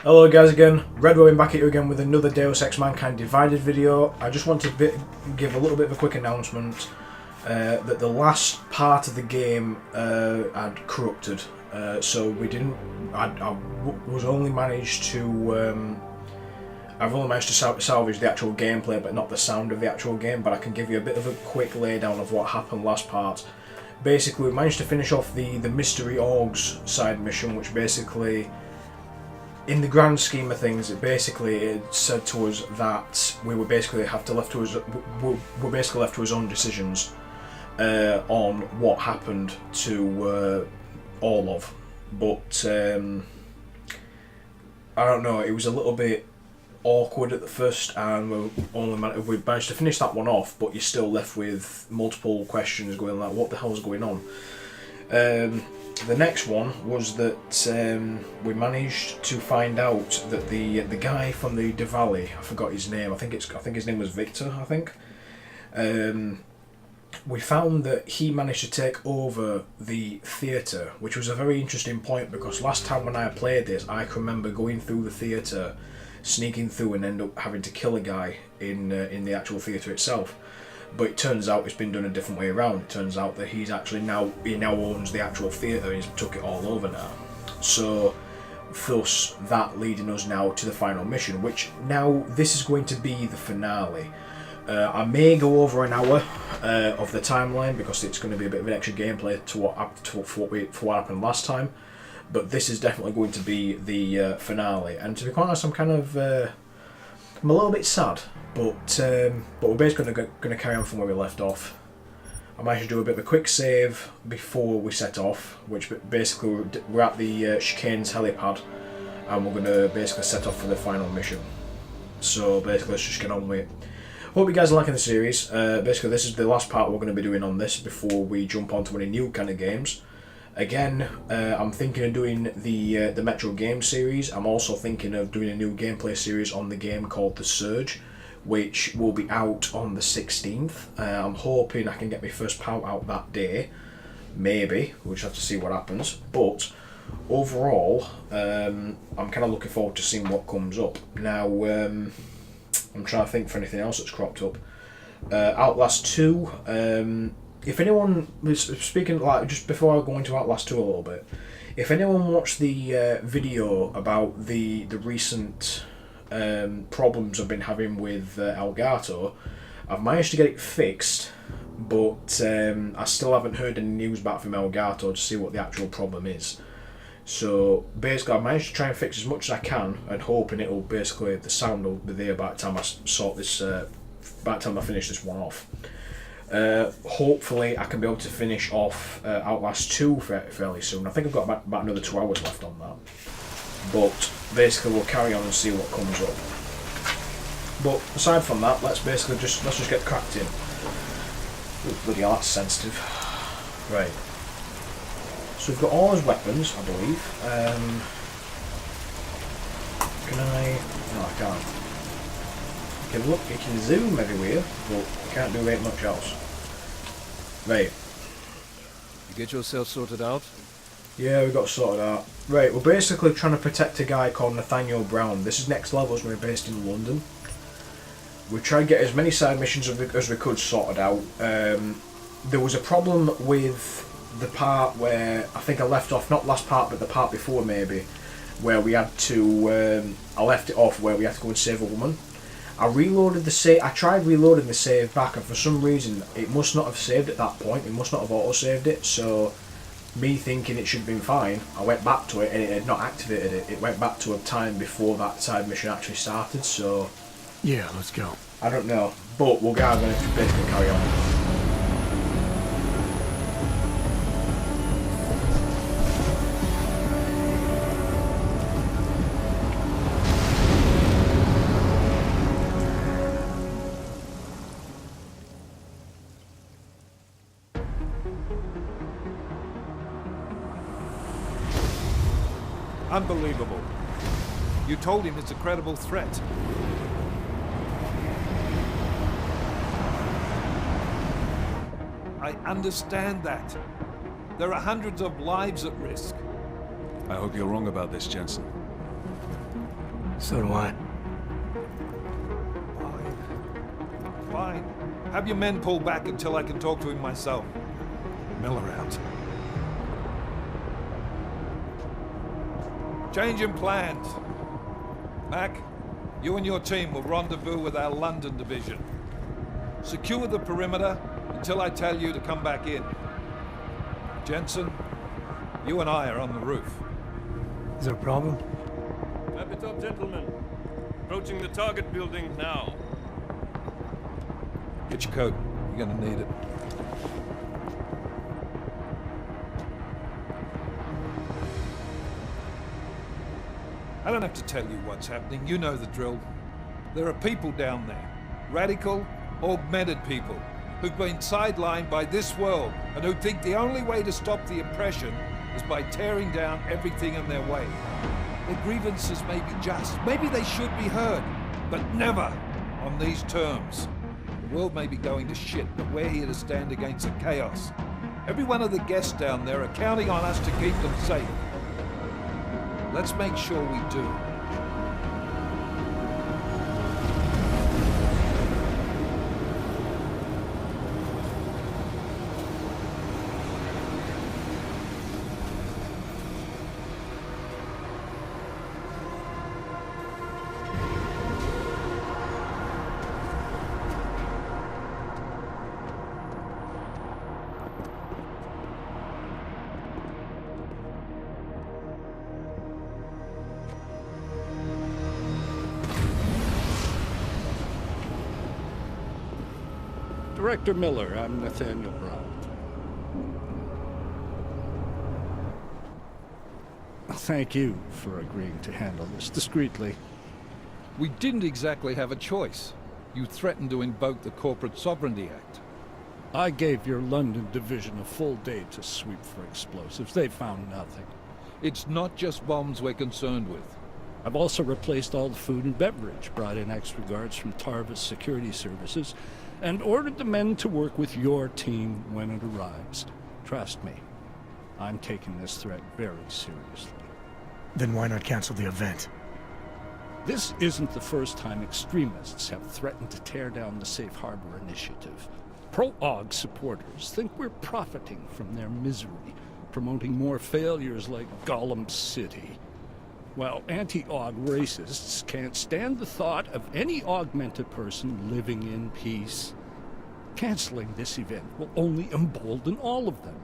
Hello guys again, RedRobin back at you again with another Deus Ex Mankind Divided video. I just wanted to give a little bit of a quick announcement that the last part of the game had corrupted. So we didn't. Was only managed to. I've only managed to salvage the actual gameplay, but not the sound of the actual game. But I can give you a bit of a quick laydown of what happened last part. Basically, we managed to finish off the mystery augs side mission, which basically, in the grand scheme of things, it said to us that we were basically left to his own decisions on what happened to Orlov. But I don't know, it was a little bit awkward at the first, and we managed to finish that one off, but you're still left with multiple questions going like, what the hell's going on? The next one was that we managed to find out that the guy from the Diwali, I forgot his name. I think his name was Victor. I think we found that he managed to take over the theatre, which was a very interesting point because last time when I played this, I can remember going through the theatre, sneaking through, and end up having to kill a guy in the actual theatre itself. But it turns out it's been done a different way around. It turns out that he now owns the actual theatre. He's took it all over now. So, thus that leading us now to the final mission, which now this is going to be the finale. I may go over an hour of the timeline because it's going to be a bit of an extra gameplay for what happened last time. But this is definitely going to be the finale. And to be quite honest, I'm a little bit sad. But we're basically going to carry on from where we left off. I managed to do a bit of a quick save before we set off, which basically we're at the Chicane's helipad, and we're going to basically set off for the final mission. So basically let's just get on with it. Hope you guys are liking the series. Basically this is the last part we're going to be doing on this before we jump on to any new kind of games. Again, I'm thinking of doing the Metro game series. I'm also thinking of doing a new gameplay series on the game called The Surge, which will be out on the 16th. I'm hoping I can get my first pout out that day. Maybe. We'll just have to see what happens. But overall, I'm kind of looking forward to seeing what comes up. Now, I'm trying to think for anything else that's cropped up. Outlast 2. If anyone was speaking, like, just before I go into Outlast 2 a little bit, if anyone watched the video about the recent problems I've been having with Elgato, I've managed to get it fixed, but I still haven't heard any news back from Elgato to see what the actual problem is. So basically, I've managed to try and fix as much as I can, and hoping the sound will be there by the time I sort this, by the time I finish this one off. Hopefully I can be able to finish off Outlast 2 fairly soon. I think I've got about another 2 hours left on that. But basically we'll carry on and see what comes up. But aside from that, let's just get cracked in. Ooh, bloody hell, that's sensitive. Right. So we've got all his weapons, I believe. Can I? No, I can't. You can zoom everywhere, but you can't do very much else. Right. You get yourself sorted out? Yeah, we got sorted out. Right, we're basically trying to protect a guy called Nathaniel Brown. This is next level as we're based in London. We tried to get as many side missions as we could sorted out. There was a problem with the part where I think I left off, not last part, but the part before maybe, where we had to. I left it off where we had to go and save a woman. I tried reloading the save back, and for some reason it must not have saved at that point. It must not have auto-saved it. So, me thinking it should have been fine, I went back to it and it had not activated it. It went back to a time before that side mission actually started. So, yeah, let's go. I don't know, but we're going to basically carry on. Unbelievable. You told him it's a credible threat. I understand that. There are hundreds of lives at risk. I hope you're wrong about this, Jensen. So do I. Fine. Fine. Have your men pull back until I can talk to him myself. Miller out. Change in plans. Mac, you and your team will rendezvous with our London division. Secure the perimeter until I tell you to come back in. Jensen, you and I are on the roof. Is there a problem? Wrap it up, gentlemen. Approaching the target building now. Get your coat. You're gonna need it. I don't have to tell you what's happening. You know the drill. There are people down there. Radical, augmented people who've been sidelined by this world and who think the only way to stop the oppression is by tearing down everything in their way. Their grievances may be just. Maybe they should be heard. But never on these terms. The world may be going to shit, but we're here to stand against the chaos. Every one of the guests down there are counting on us to keep them safe. Let's make sure we do. Director Miller, I'm Nathaniel Brown. Thank you for agreeing to handle this discreetly. We didn't exactly have a choice. You threatened to invoke the Corporate Sovereignty Act. I gave your London division a full day to sweep for explosives. They found nothing. It's not just bombs we're concerned with. I've also replaced all the food and beverage, brought in extra guards from Tarvis Security Services, and ordered the men to work with your team when it arrives. Trust me, I'm taking this threat very seriously. Then why not cancel the event? This isn't the first time extremists have threatened to tear down the Safe Harbor Initiative. Pro-AUG supporters think we're profiting from their misery, promoting more failures like Gollum City. While anti-AUG racists can't stand the thought of any augmented person living in peace. Canceling this event will only embolden all of them.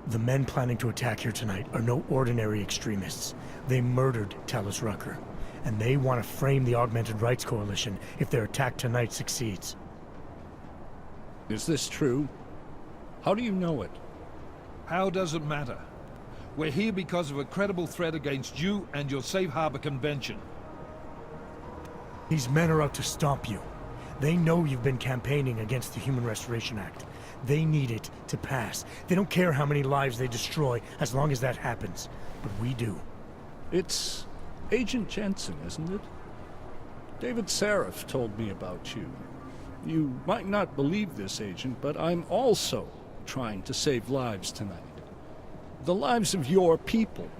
The men planning to attack here tonight are no ordinary extremists. They murdered Talus Rucker, and they want to frame the Augmented Rights Coalition if their attack tonight succeeds. Is this true? How do you know it? How does it matter? We're here because of a credible threat against you and your Safe Harbor Convention. These men are out to stop you. They know you've been campaigning against the Human Restoration Act. They need it to pass. They don't care how many lives they destroy as long as that happens. But we do. It's Agent Jensen, isn't it? David Seraph told me about you. You might not believe this, Agent, but I'm also trying to save lives tonight. The lives of your people.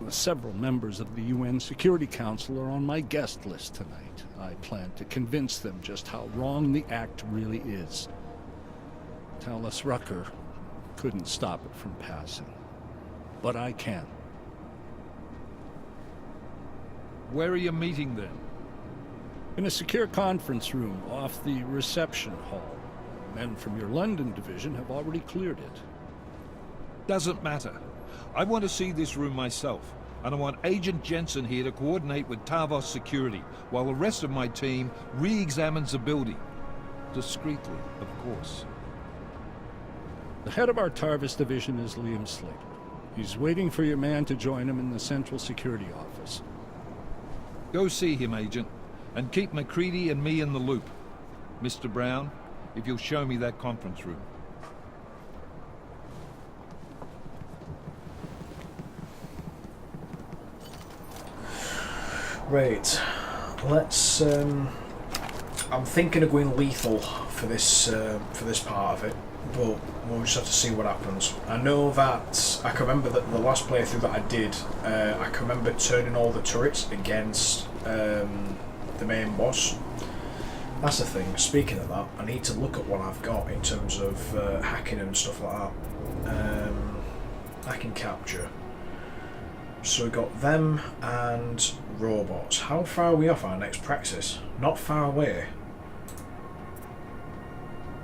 Several members of the UN Security Council are on my guest list tonight. I plan to convince them just how wrong the act really is. Talus Rucker couldn't stop it from passing. But I can. Where are you meeting then? In a secure conference room off the reception hall. Men from your London division have already cleared it. Doesn't matter. I want to see this room myself, and I want Agent Jensen here to coordinate with Tarvos Security, while the rest of my team re-examines the building. Discreetly, of course. The head of our Tarvis division is Liam Slater. He's waiting for your man to join him in the Central Security Office. Go see him, Agent, and keep McCready and me in the loop. Mr. Brown, if you'll show me that conference room. Right, let's. I'm thinking of going lethal for this part of it, but we'll just have to see what happens. I know that I can remember that the last playthrough that I did, I can remember turning all the turrets against the main boss. That's the thing. Speaking of that, I need to look at what I've got in terms of hacking and stuff like that. Hacking capture. So we've got them and robots. How far are we off our next praxis? Not far away.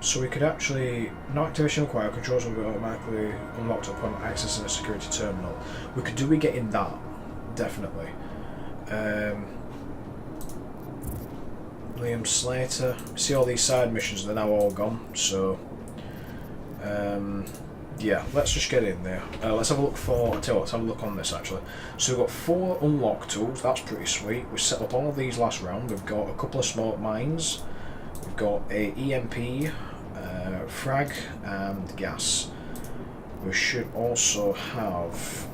So we could actually, no activation required, controls will be automatically unlocked upon accessing a security terminal. We could do we getting that, definitely. Liam Slater. See all these side missions, they're now all gone, so yeah, let's just get in there. Let's have a look for, I'll tell you what, let's have a look on this actually. So we've got 4 unlock tools, that's pretty sweet. We set up all of these last round. We've got a couple of smoke mines, we've got a EMP, frag and gas. We should also have,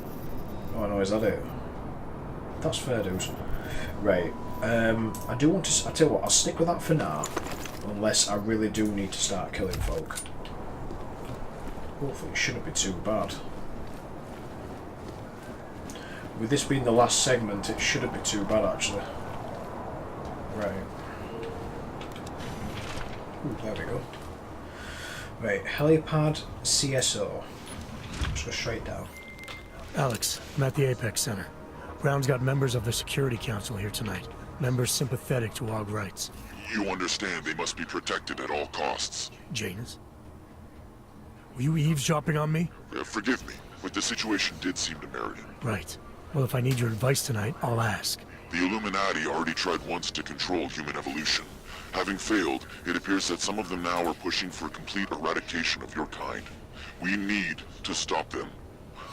oh no, is that it? That's fair dues. Right, I do want to, I tell you what, I'll stick with that for now, unless I really do need to start killing folk. Hopefully it shouldn't be too bad. With this being the last segment, it shouldn't be too bad actually. Right. Ooh, there we go. Right, helipad CSO. Just go straight down. Alex, I'm at the Apex Center. Brown's got members of the Security Council here tonight. Members sympathetic to AUG rights. You understand they must be protected at all costs. Janus? Were you eavesdropping on me? Forgive me, but the situation did seem to merit it. Right. Well, if I need your advice tonight, I'll ask. The Illuminati already tried once to control human evolution. Having failed, it appears that some of them now are pushing for complete eradication of your kind. We need to stop them.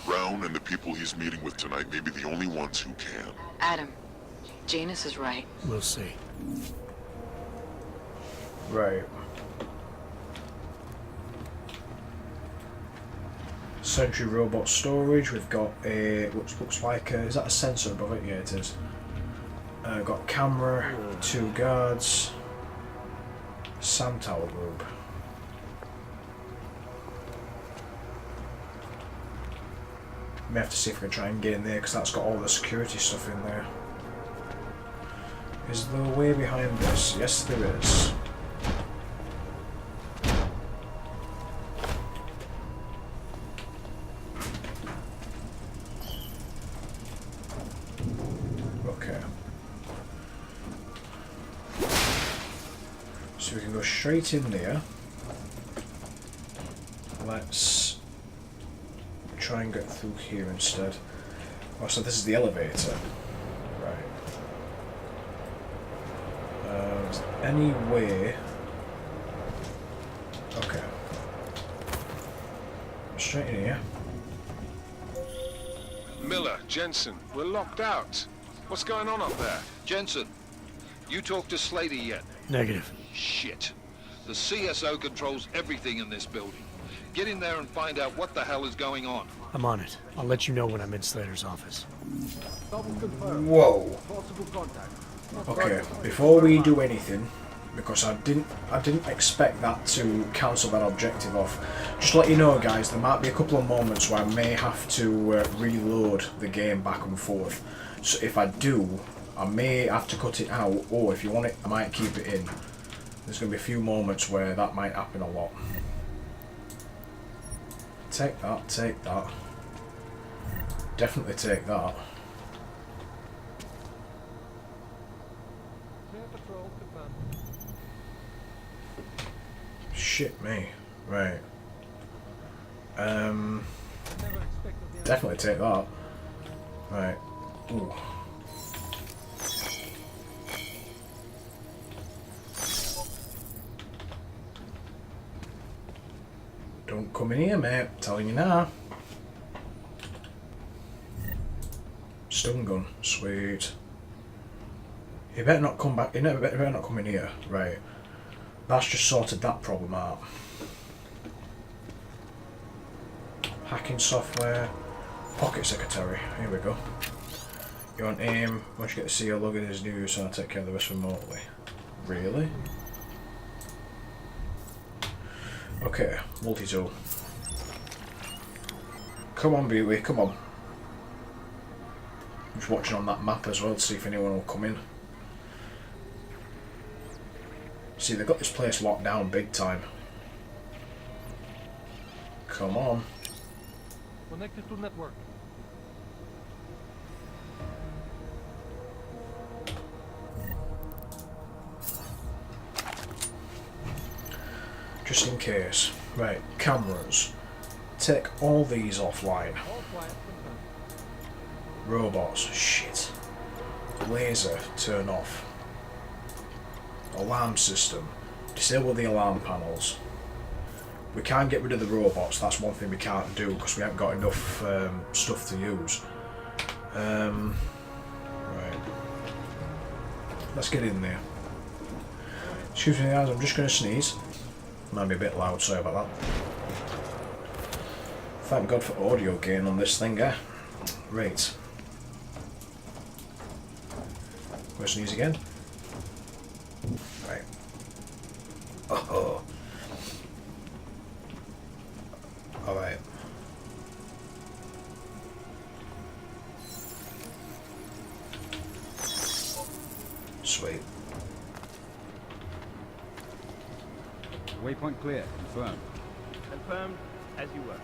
Brown and the people he's meeting with tonight may be the only ones who can. Adam, Janus is right. We'll see. Right. Sentry robot storage. We've got a, what looks like a, is that a sensor above it? Yeah, it is. Got a camera, 2 guards, SAM tower group. May have to see if we can try and get in there because that's got all the security stuff in there. Is there a way behind this? Yes, there is. Okay. So we can go straight in there. Let's try and get through here instead. Oh, so this is the elevator. Right. Is there any way? Okay. Straight in here. Miller, Jensen, we're locked out. What's going on up there? Jensen, you talked to Slater yet? Negative. Shit. The CSO controls everything in this building. Get in there and find out what the hell is going on. I'm on it. I'll let you know when I'm in Slater's office. Whoa. Okay, before we do anything, because I didn't expect that to cancel that objective off. Just to let you know, guys, there might be a couple of moments where I may have to reload the game back and forth. So if I do, I may have to cut it out, or if you want it, I might keep it in. There's going to be a few moments where that might happen a lot. Take that, take that. Definitely take that. Shit me. Right. Definitely take that. Right. Ooh. Don't come in here, mate. I'm telling you now. Stun gun. Sweet. You better not come back. You better not come in here. Right. That's just sorted that problem out. Hacking software. Pocket secretary. Here we go. You want aim? Once you get to see your login is new, so I'll take care of the rest remotely. Really? Okay, multi-tool. Come on, Beauty, come on. I'm just watching on that map as well to see if anyone will come in. See, they've got this place locked down big time. Come on. Connected to network. Just in case. Right, cameras. Take all these offline. Robots, shit. Laser, turn off. Alarm system. Disable the alarm panels. We can't get rid of the robots, that's one thing we can't do because we haven't got enough stuff to use. Right. Let's get in there. Excuse me guys, I'm just going to sneeze. Might be a bit loud, sorry about that. Thank God for audio gain on this thing, eh? Right. Go sneeze again. Right. Oh. Alright. Sweet. Waypoint clear. Confirmed. Confirmed, as you were.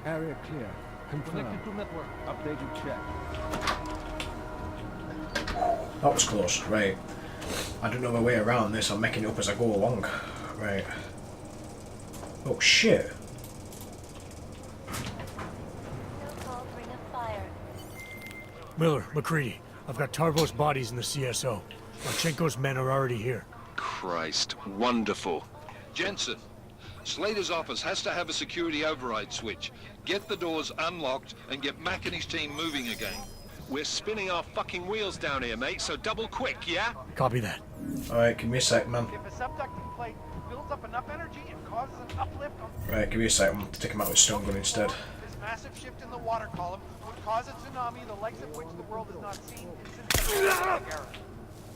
Area clear. Confirmed. Connected to network. Updated check. That was close, right. I don't know my way around this, I'm making it up as I go along. Right. Oh shit. Miller, McCready, I've got Tarbo's bodies in the CSO. Marchenko's men are already here. Christ, wonderful. Jensen, Slater's office has to have a security override switch. Get the doors unlocked and get Mac and his team moving again. We're spinning our fucking wheels down here, mate, so double quick, yeah? Copy that. Alright, give me a sec, man. If a subducting plate builds up enough energy and causes an uplift on... Right, give me a sec, I'm going to take him out with stun gun instead. This massive shift in the water column would cause a tsunami the likes of which the world has not seen since the Paleolithic era.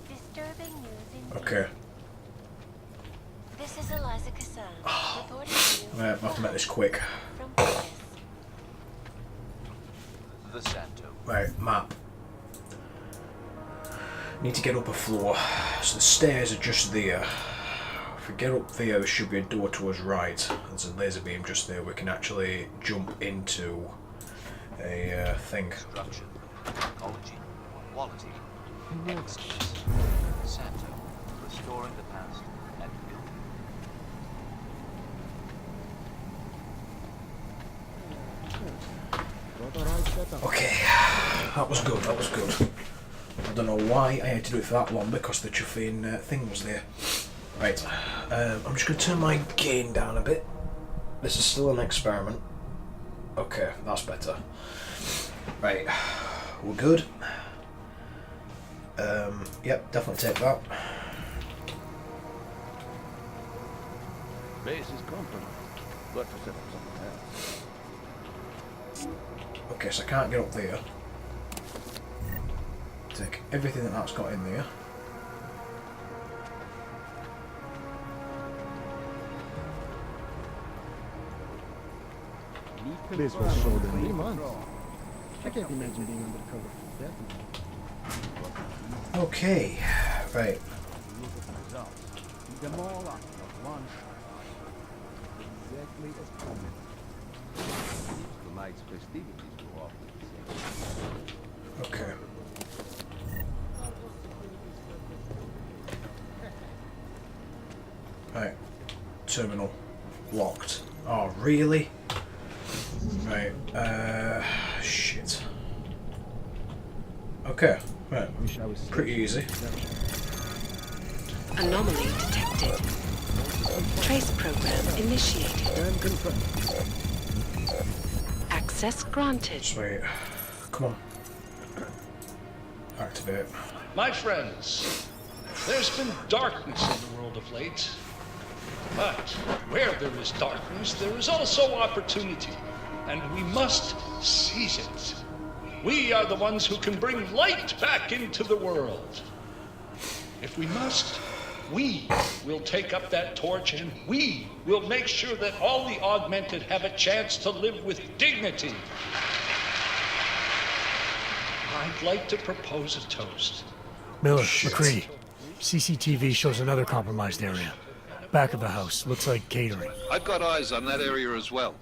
Disturbing news indeed. Okay. This is Eliza Cassan, reporting to you Right, I have to make this quick. from Paris. The Santo. Right, map. Need to get up a floor. So the stairs are just there. If we get up there, there should be a door to us right. There's a laser beam just there. We can actually jump into a thing. Structure. Ecology. Quality. Excellence. Santo. Restoring the past and building. Okay, that was good, that was good. I don't know why I had to do it for that long because the chuffing thing was there. Right, I'm just going to turn my gain down a bit. This is still an experiment. Okay, that's better. Right, we're good. Yep, definitely take that. Base is compromised. Got to set up something else. Okay, so I can't get up there. Take everything that's got in there. This was sold in 3 months. I can't imagine being undercover for that. Okay, right. Look at the results. Keep them all up at one shot. Exactly as promised. Tonight's festivities go off with the same. Okay. Right. Terminal. Locked. Oh, really? Right. Shit. Okay. Right. Pretty easy. Anomaly detected. Trace program initiated. Access granted. Sweet. Come on. Activate. My friends, there's been darkness in the world of late. But where there is darkness, there is also opportunity, and we must seize it. We are the ones who can bring light back into the world. If we must, we will take up that torch, and we will make sure that all the augmented have a chance to live with dignity. I'd like to propose a toast. Miller, McCready. CCTV shows another compromised area. Back of the house. Looks like catering. I've got eyes on that area as well.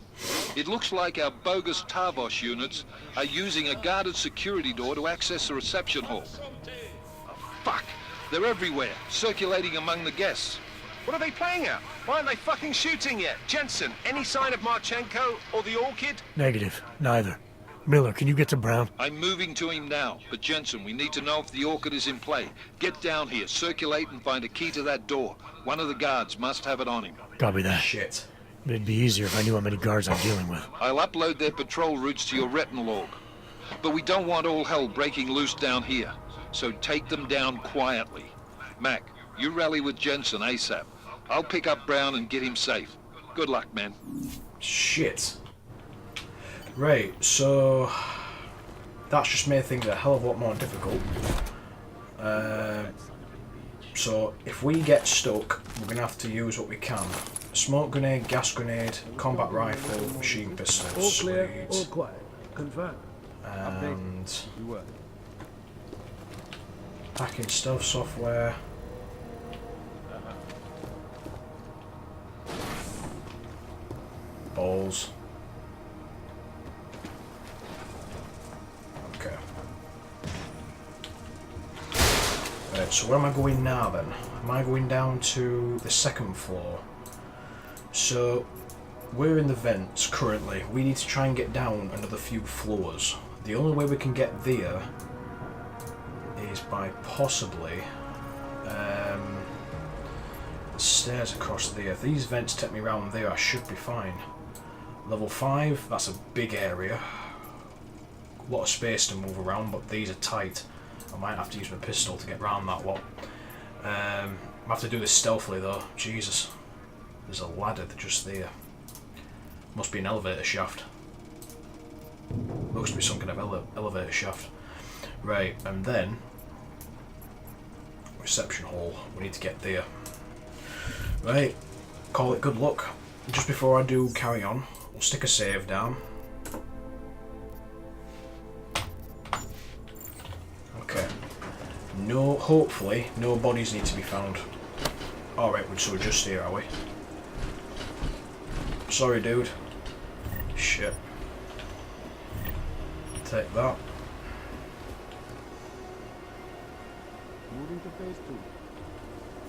It looks like our bogus Tavos units are using a guarded security door to access the reception hall. Oh, fuck! They're everywhere, circulating among the guests. What are they playing at? Why aren't they fucking shooting yet? Jensen, any sign of Marchenko or the Orchid? Negative. Neither. Miller, can you get to Brown? I'm moving to him now, but Jensen, we need to know if the Orchid is in play. Get down here, circulate, and find a key to that door. One of the guards must have it on him. Copy that. Shit. It'd be easier if I knew how many guards I'm dealing with. I'll upload their patrol routes to your retinal log. But we don't want all hell breaking loose down here, so take them down quietly. Mac, you rally with Jensen ASAP. I'll pick up Brown and get him safe. Good luck, man. Shit. Right, so that's just made things a hell of a lot more difficult. So if we get stuck, we're going to have to use what we can. Smoke grenade, gas grenade, combat rifle, machine pistol, All clear, all sweet. quiet. Confirm. And You work. hacking stealth software. Balls. Okay. Right, so where am I going now then? Am I going down to the second floor? So we're in the vents currently. We need to try and get down another few floors. The only way we can get there is by possibly stairs across there. If these vents take me around there, I should be fine. Level 5, that's a big area. A lot of space to move around, but these are tight. I might have to use my pistol to get around that lot. I have to do this stealthily though. Jesus. There's a ladder just there. Must be an elevator shaft. Looks to be some kind of elevator shaft. Right, and then reception hall. We need to get there. Right, call it good luck. Just before I do carry on, we'll stick a save down. Okay. No, hopefully, no bodies need to be found. Alright, so we're just here, are we? Sorry, dude. Shit. Take that. Moving to phase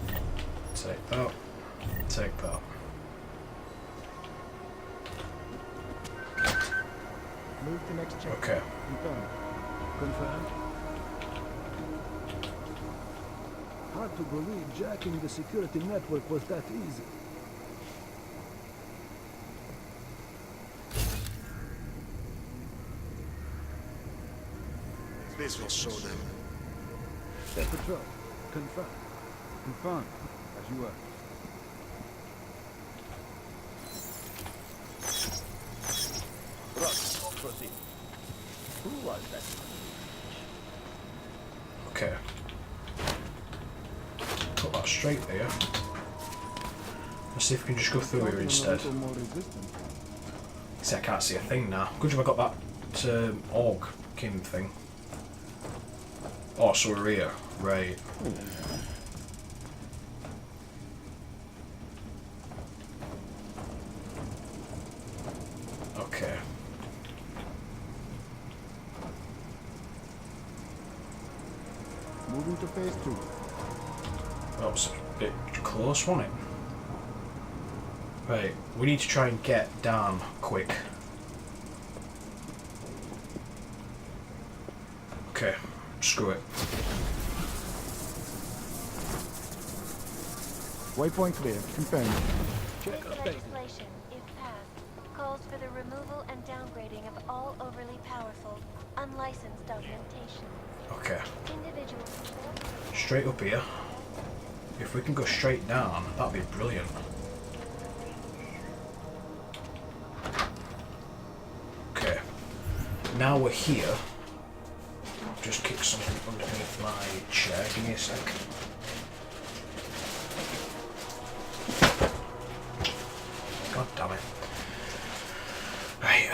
2. Take that. Take that. Move to next check. Okay. Confirm. Confirmed. Hard to believe jacking the security network was that easy. This will show them. Patrol. Confirm. Confirm. As you were. Proceed. Who was that? Okay. Put that straight there. Let's see if we can just go through here instead. See, I can't see a thing now. Good job I got that org king thing. Oh, so we're here. Right. Okay. Moving to phase 2. That was a bit close, wasn't it? Right, we need to try and get down quick. Okay, screw it. Waypoint clear. Confirmed. This legislation, if passed, calls for the removal and downgrading of all overly powerful, unlicensed augmentations. Okay, Individuals. straight up here. If we can go straight down, that'd be brilliant. now we're here. Just kick something underneath my chair. Give me a sec. God damn it. Right.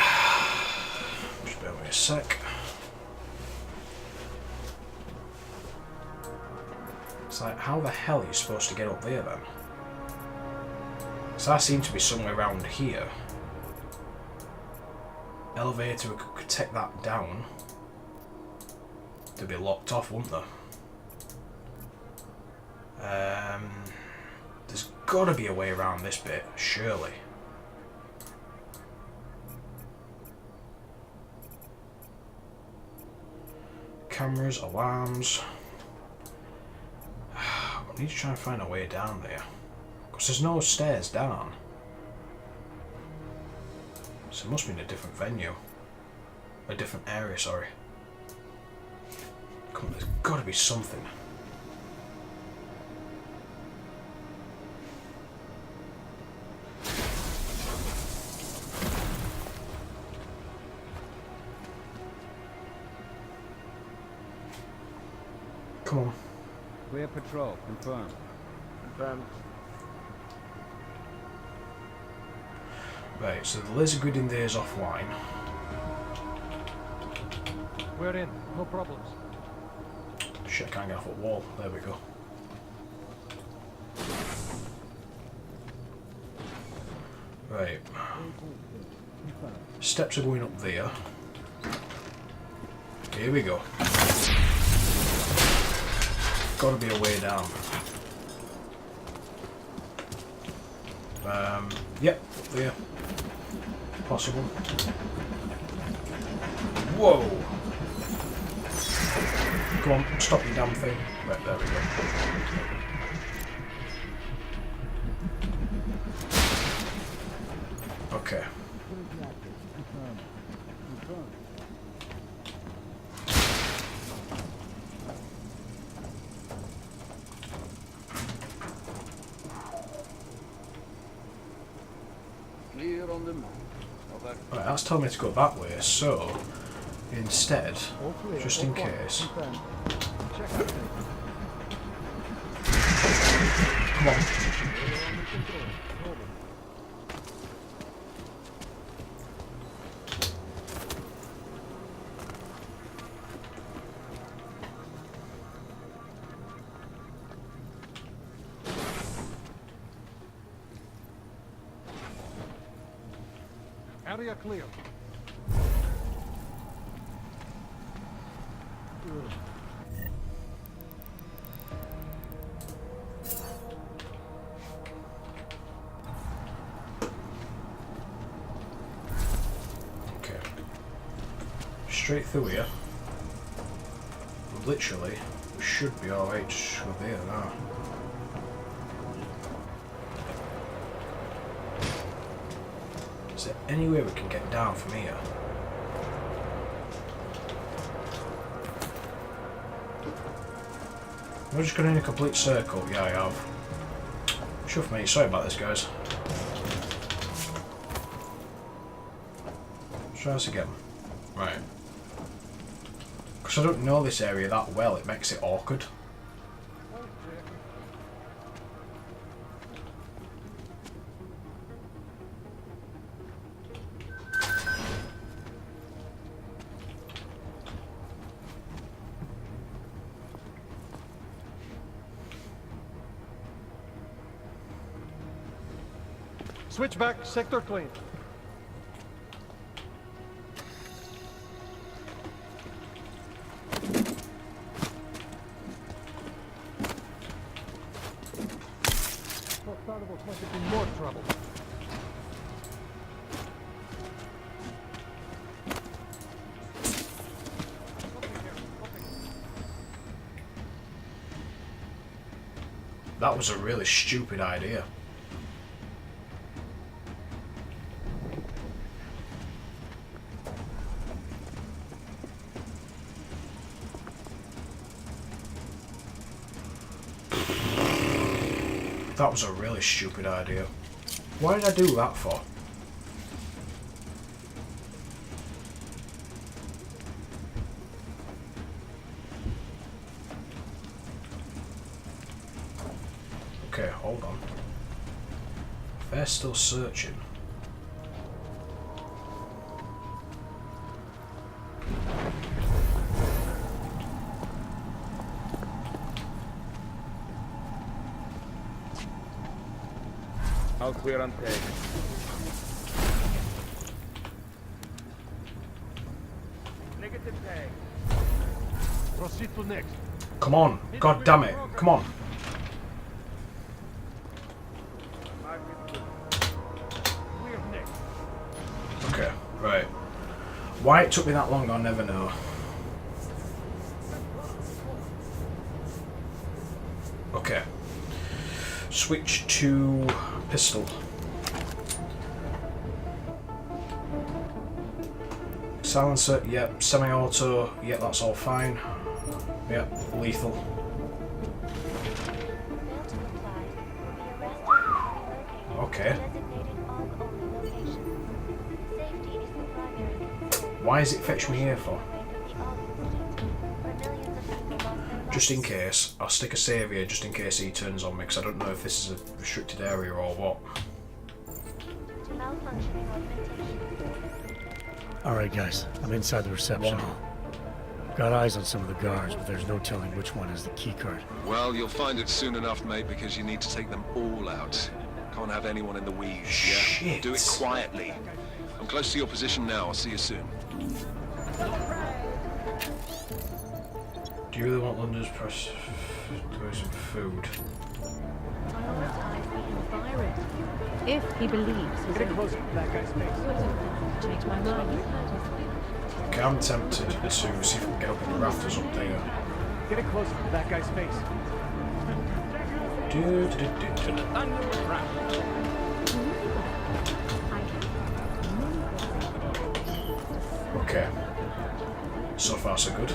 Just bear with me a sec. It's like, how the hell are you supposed to get up there then? So I seem to be somewhere around here. Elevator could take that down. They'd be locked off, wouldn't they? There's got to be a way around this bit, surely. Cameras, alarms. We need to try and find a way down there. Because there's no stairs down. So it must be in a different venue. A different area, sorry. Come on, there's got to be something. Come on. Clear patrol. Confirmed. Confirmed. Right, so the laser grid in there is offline. We're in. No problems. Shit, I can't get off a wall. There we go. Right. Steps are going up there. Here we go. Gotta be a way down. Yep, there. Possible. Whoa! Come on, stop your damn thing. Right, there we go. Okay. Clear on the map. Right, that's telling me to go that way, so instead, just in case. Come on. Area clear. Okay. Straight through here. Literally, we should be alright just go there now. Is there any way we can get down from here? We're just going in a complete circle. Yeah, I have. Chuff me. Sorry about this, guys. Let's try this again. Right. Because I don't know this area that well, it makes it awkward. Switchback, sector clean. Thought might be more trouble. That was a really stupid idea. That was a really stupid idea. Why did I do that for? hold on. They're still searching. All clear on tag. Negative tag. Proceed to next. Come on. God damn it. Come on. Clear next. Okay, right. Why it took me that long, I'll never know. Okay. Switch to pistol. Silencer, yep. Semi-auto, yep, that's all fine. Yep, lethal. Fail to comply. Be arrested and relocated Okay. to designated AUG-only locations. Safety is the primary concern. Why is it fetch me here for? Of the AUG incident, where millions of people lost their Just in lives. case. I'll stick a save here just in case he turns on me, because I don't know if this is a restricted area or what. To malfunctioning augmentations. Alright guys, I'm inside the reception hall. Got eyes on some of the guards, but there's no telling which one has the keycard. Well, you'll find it soon enough, mate, because you need to take them all out. Can't have anyone in the weeds, yeah? Shit. Do it quietly. I'm close to your position now. I'll see you soon. Do you really want London's press to do some food? Prioritize the environment. If he believes he's Get closer to that guy's face. change my mind. Okay, I'm tempted to see if we can get up in the rafters up there. Get it closer to that guy's face. Okay. So far, so good.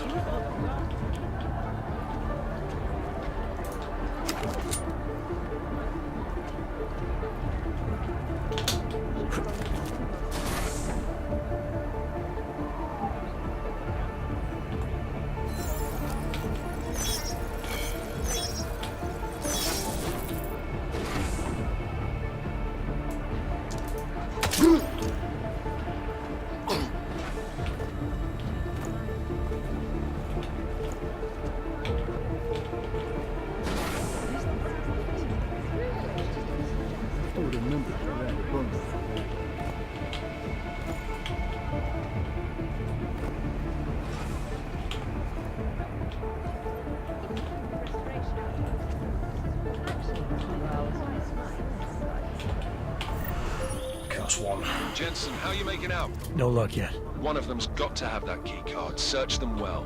Okay, that's one. Jensen, how are you making out? No luck yet. One of them's got to have that key card. Search them well.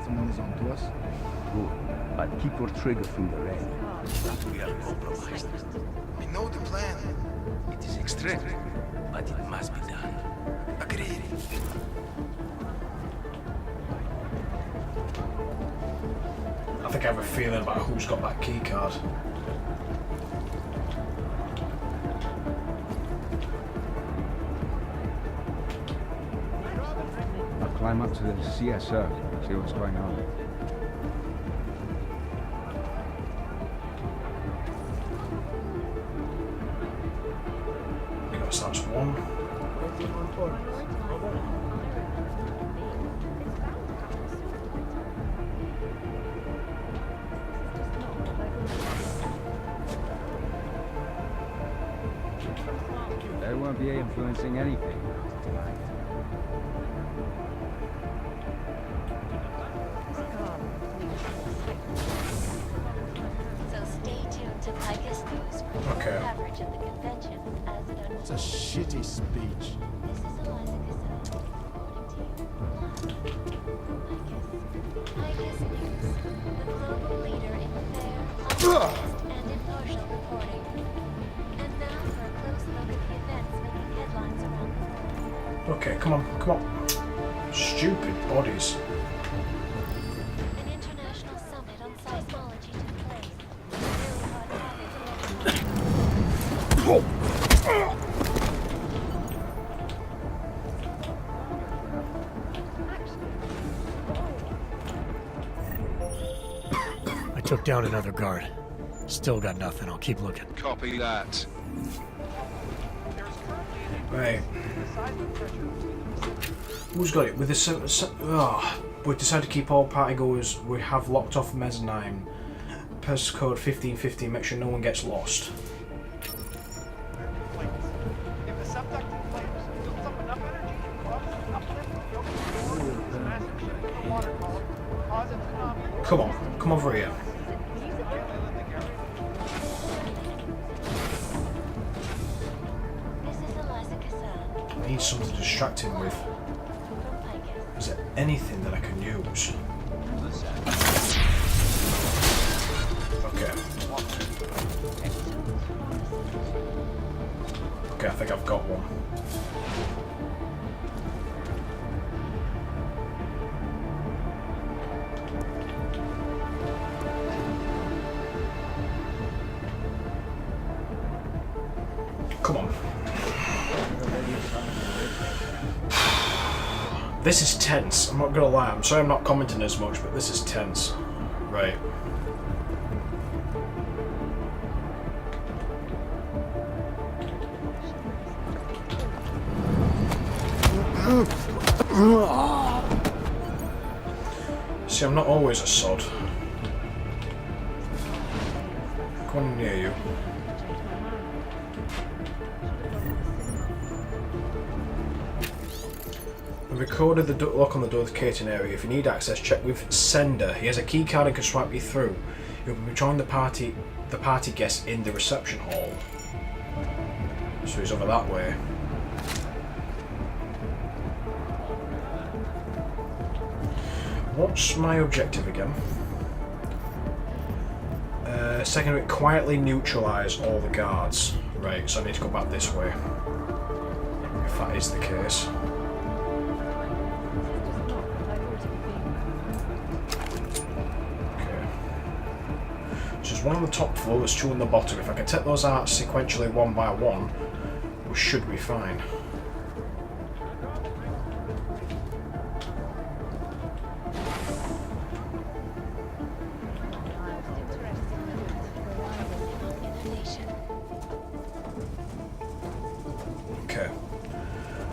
Someone is on to us? Good. But keep your trigger finger ready. We are compromised. We know the plan. It is extreme, but it must be done. Agreed. I think I have a feeling about who's got that key card. I'll climb up to the CSO, see what's going on. Okay, so that's one. They won't be influencing anything tonight. So stay tuned to Picus News for full Okay. coverage of the convention as it unfolds. It's a shitty speech. This is Eliza Cassell reporting to you. Picus News, the global leader in fair, unbiased, and impartial reporting. And now for a close look at the events making headlines around the world. Okay, come on, come on. Stupid bodies. An international summit on seismology took place. Really hot habits Took down another guard. Still got nothing. I'll keep looking. Copy that. Right. Who's got it? With the we've decided to keep all partygoers. We have locked off mezzanine. Press code 1515. Make sure no one gets lost. If the subducting flames builds up enough energy to cause an uplift in the ocean floor, this massive shift in the water column will cause a tsunami. Come on, come over here. I need something to distract him with. Is there anything that I can use? Okay. Okay, I think I've got one. Come on. This is tense. I'm not gonna lie. I'm sorry I'm not commenting as much, but this is tense. Right. See, I'm not always a sod. Come on near you. We've recorded the lock on the door of the catering area. If you need access, check with Sender. He has a key card and can swipe you through. You'll be joining the party guests in the reception hall. So he's over that way. What's my objective again? Second, quietly neutralise all the guards. Right, so I need to go back this way. If that is the case. One on the top floor, there's two on the bottom. If I can take those out sequentially one by one, we should be fine. Okay.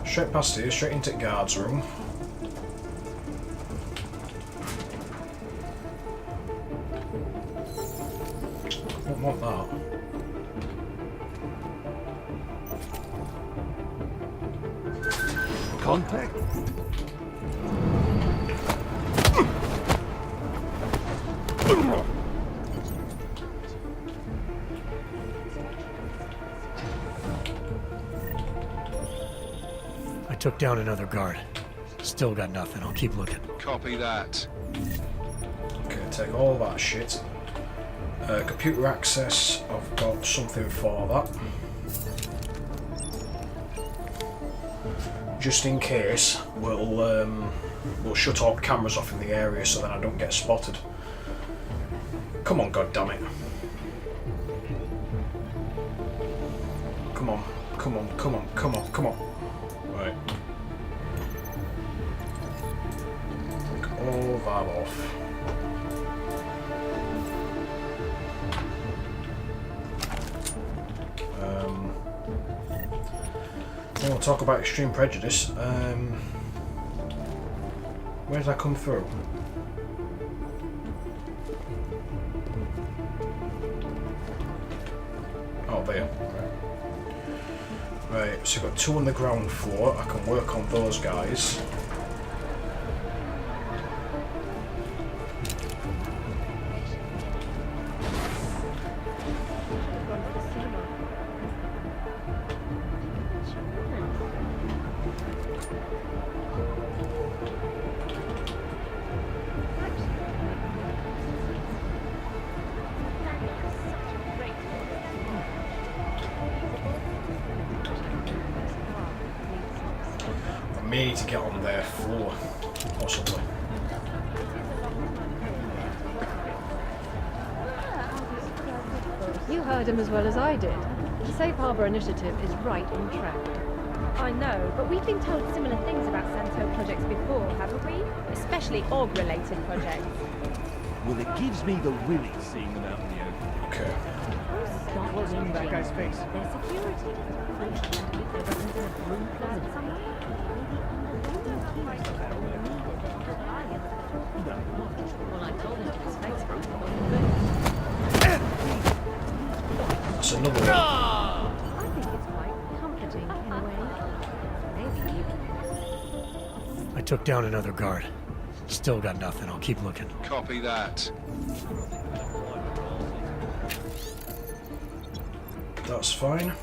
Straight past here, straight into guard's room. Want that. Contact. I took down another guard. Still got nothing. I'll keep looking. Copy that. Okay, take all that shit. Computer access, I've got something for that. Just in case, we'll shut all cameras off in the area so that I don't get spotted. Come on, goddammit. Come on, come on, come on, come on, come on. Right. Take all that off. We'll talk about extreme prejudice. Where did I come through? Oh, there. Right, so we've got two on the ground floor. I can work on those guys. Me to get on their floor, possibly. You heard him as well as I did. The Safe Harbor Initiative is right on track. I know, but we've been told similar things about Santo projects before, haven't we? Especially org-related projects. Well, it gives me the willies seeing them out in the open. Okay. Get closer to that guy's face. Their security. There wasn't a broom closet somewhere. Well, I told him to his face broke. That's another one. I think it's quite comforting in a way. Maybe you can. I took down another guard. Still got nothing. I'll keep looking. Copy that. That's fine.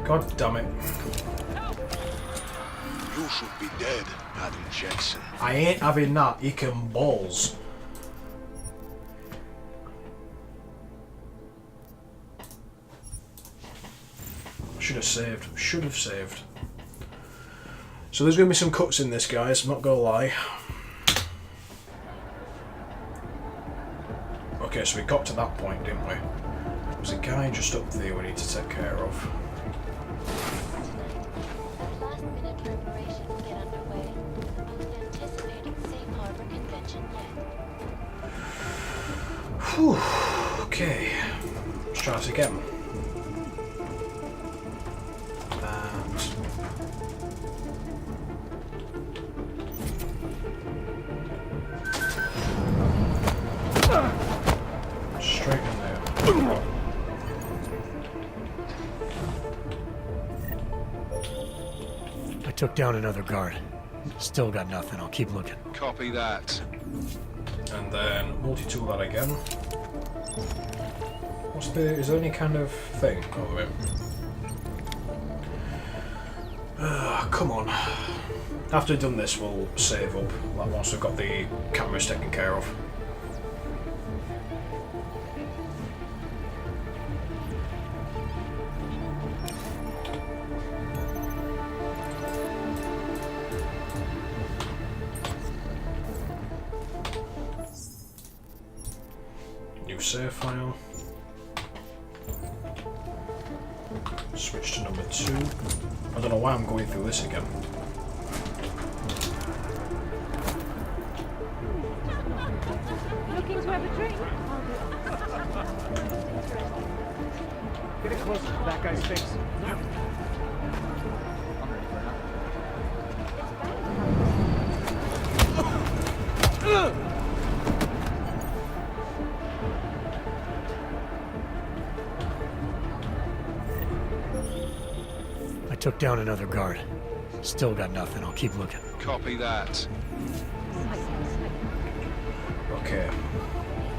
God damn it. You should be dead, Adam Jensen. I ain't having that. He can balls. Should have saved. Should have saved. So there's going to be some cuts in this, guys. I'm not going to lie. Okay, so we got to that point, didn't we? There's a guy just up there we need to take care of. Last-minute preparations get underway. The most anticipated safe harbor convention yet. Whew. Okay. Let's try this again. Straight in there. I took down another guard. Still got nothing. I'll keep looking. Copy that. And then multi-tool that again. What's the... is there any kind of thing over it? Come on. After we've done this, we'll save up. Like once we've got the cameras taken care of. New save file. Switch to number 2. I don't know why I'm going through this again. Looking to have a drink? Get it closer to that guy's face. I took down another guard. Still got nothing. I'll keep looking. Copy that. Okay.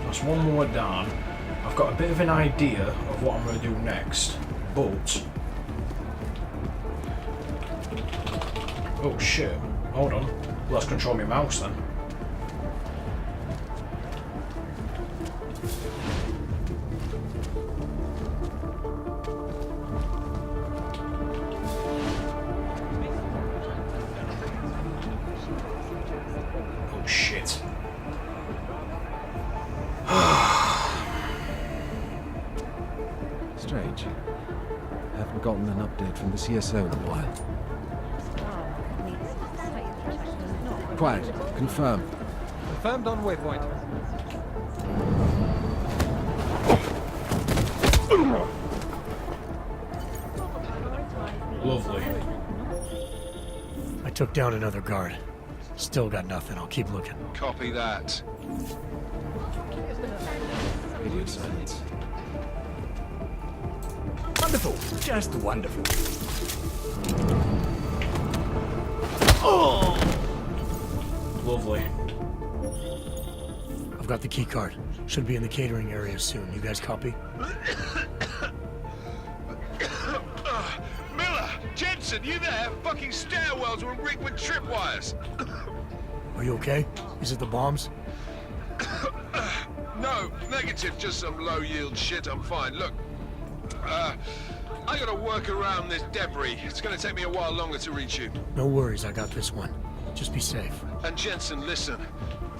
That's one more down. I've got a bit of an idea of what I'm going to do next, but... oh shit. Hold on. Well, let's control my mouse then. Oh shit. Strange. Haven't gotten an update from the CSO in a while. Quiet. Confirm. Confirmed on waypoint. Lovely. I took down another guard. Still got nothing. I'll keep looking. Copy that. Radio silence. Wonderful. Just wonderful. Lovely. I've got the key card. Should be in the catering area soon. You guys copy? Miller! Jensen, you there? Fucking stairwells were rigged with tripwires. Are you okay? Is it the bombs? No, negative, just some low-yield shit, I'm fine. Look, I I gotta work around this debris. It's gonna take me a while longer to reach you. No worries, I got this one. Just be safe. And Jensen, listen.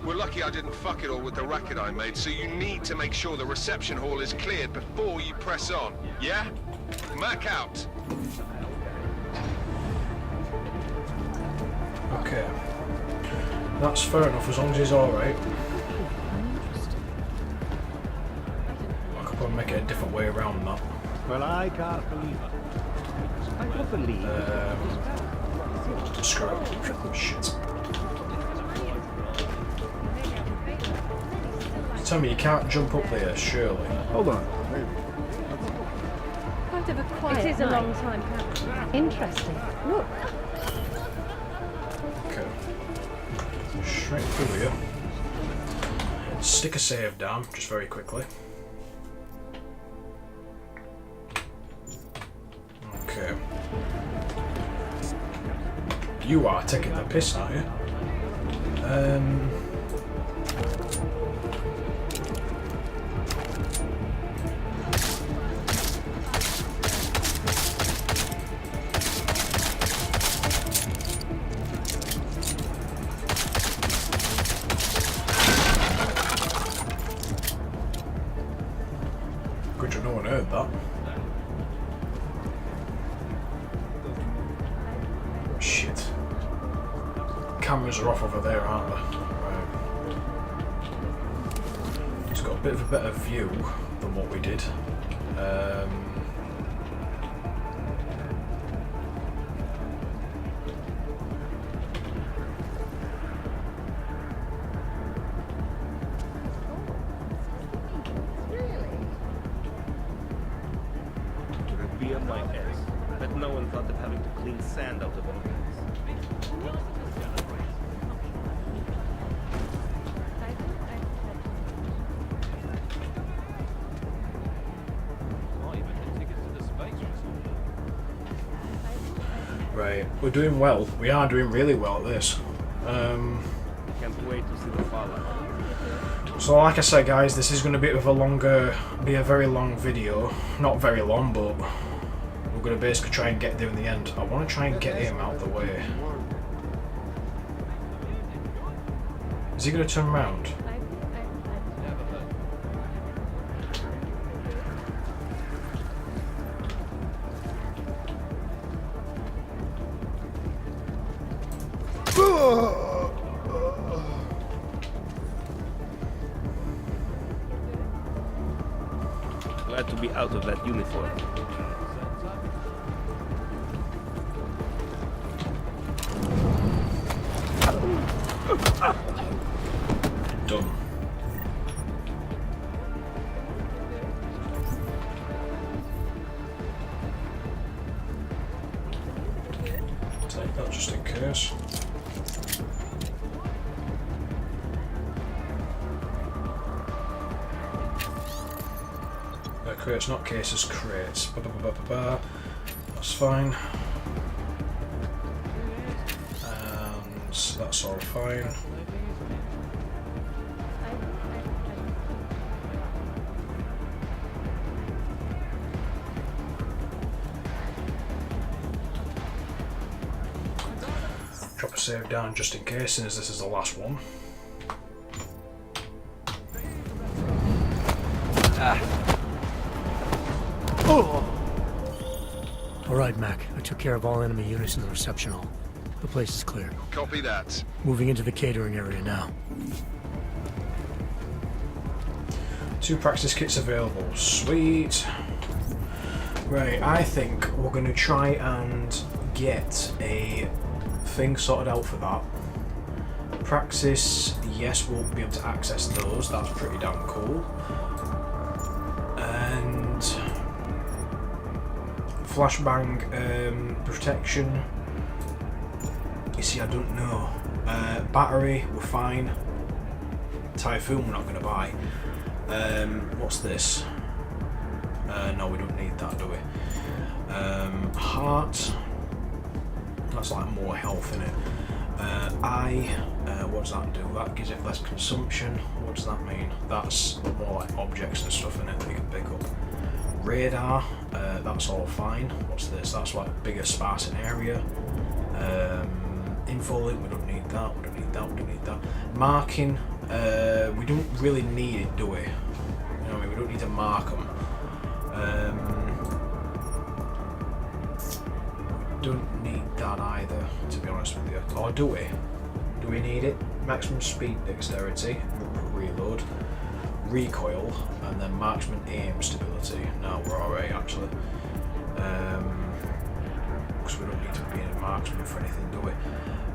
We're lucky I didn't fuck it all with the racket I made, so you need to make sure the reception hall is cleared before you press on, yeah? Mac out. Okay. That's fair enough, as long as he's alright. I could probably make it a different way around that. Well, I can't believe it. I can't believe screw it. Shit. Tell me, you can't jump up there, surely. Hold on. Quite of a quiet. It is a long time coming. Interesting. Look. Okay. Straight through here. Stick a save down, just very quickly. Okay. You are taking the piss, aren't you? Good job no one heard that. Shit. Cameras are off over there, aren't they? Right. It's got a bit of a better view than what we did. Reveal my ass. But no one thought of having to clean sand out of organs. Right, we're doing well. We are doing really well at this. Can't wait to see the fallout. So like I said, guys, this is going to be a very long video. Not very long, but we're going to basically try and get there in the end. I want to try and get him out of the way. Is he going to turn around? Glad to be out of that uniform. Done. Take that just in case. Crates, not cases, crates. That's fine. And that's all fine. Drop a save down just in case, since this is the last one. Alright, Mac. I took care of all enemy units in the reception hall. The place is clear. Copy that. Moving into the catering area now. 2 practice kits available. Sweet. Right, I think we're going to try and get a thing sorted out for that. Praxis, yes, we'll be able to access those. That's pretty damn cool. And flashbang protection. You see, I don't know. Battery, we're fine. Typhoon, we're not going to buy. What's this? No, we don't need that, do we? Heart. That's like more health in it. Eye. What does that do? That gives it less consumption. What does that mean? That's more like objects and stuff in it that you can pick up. radar, that's all fine. What's this? That's like bigger sparse area. Info link, we don't need that, we don't need that, we don't need that. Marking, we don't really need it, do we? You know what I mean? We don't need to mark them. Don't need that either, to be honest with you. Or do we? Do we need it? Maximum speed, dexterity, reload, recoil, and then marksman aim stability. No, we're alright actually. Because we don't need to be a marksman for anything, do we?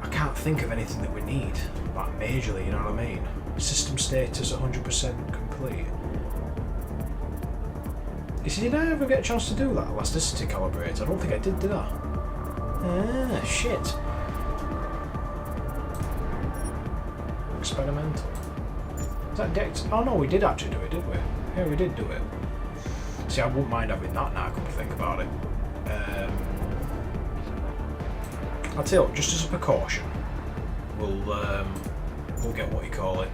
I can't think of anything that we need, like majorly, you know what I mean? System status 100% complete. Did I ever get a chance to do that elasticity calibrate? I don't think I did I? Ah, shit. Experimental. Is that dex? Oh no, we did actually do it, did we? Yeah, we did do it. See, I wouldn't mind having that now, come to think about it. I'll tell you what, just as a precaution, we'll get what you call it,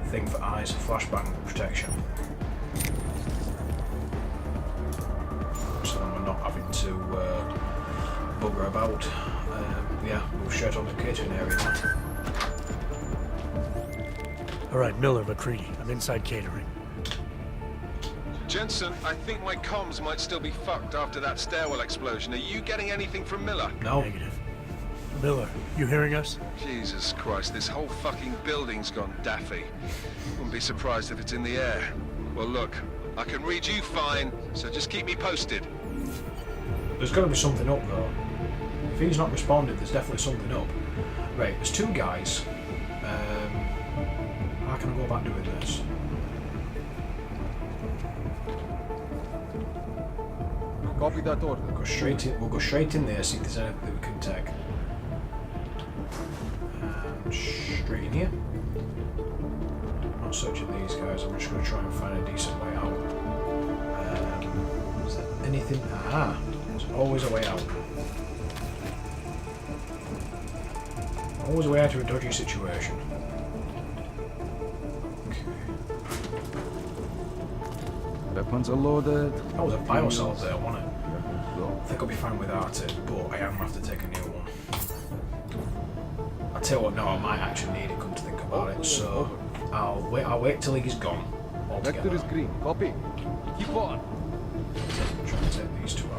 thing for eyes, flashbang protection. So then we're not having to bugger about. Yeah, move straight on to the catering area now. Alright, Miller, McCready. I'm inside catering. Jensen, I think my comms might still be fucked after that stairwell explosion. Are you getting anything from Miller? No. Negative. Miller, you hearing us? Jesus Christ, this whole fucking building's gone daffy. Wouldn't be surprised if it's in the air. Well look, I can read you fine, so just keep me posted. There's got to be something up though. If he's not responded, there's definitely something up. Right, there's two guys. How can I go about doing this? Copy that order. Go straight in. We'll go straight in there. See if there's anything that we can take. And straight in here. I'm not searching these guys. I'm just going to try and find a decent way out. Is there anything? Aha! There's always a way out. Always a way out of a dodgy situation. Weapons are loaded. That was a biocell there, wasn't it? I think I'll be fine without it, but I am going to have to take a new one. I'll tell you what, no, I might actually need it, come to think about it, so I'll wait till he's gone altogether. Vector is green. Copy. Keep on. Try and take these two out.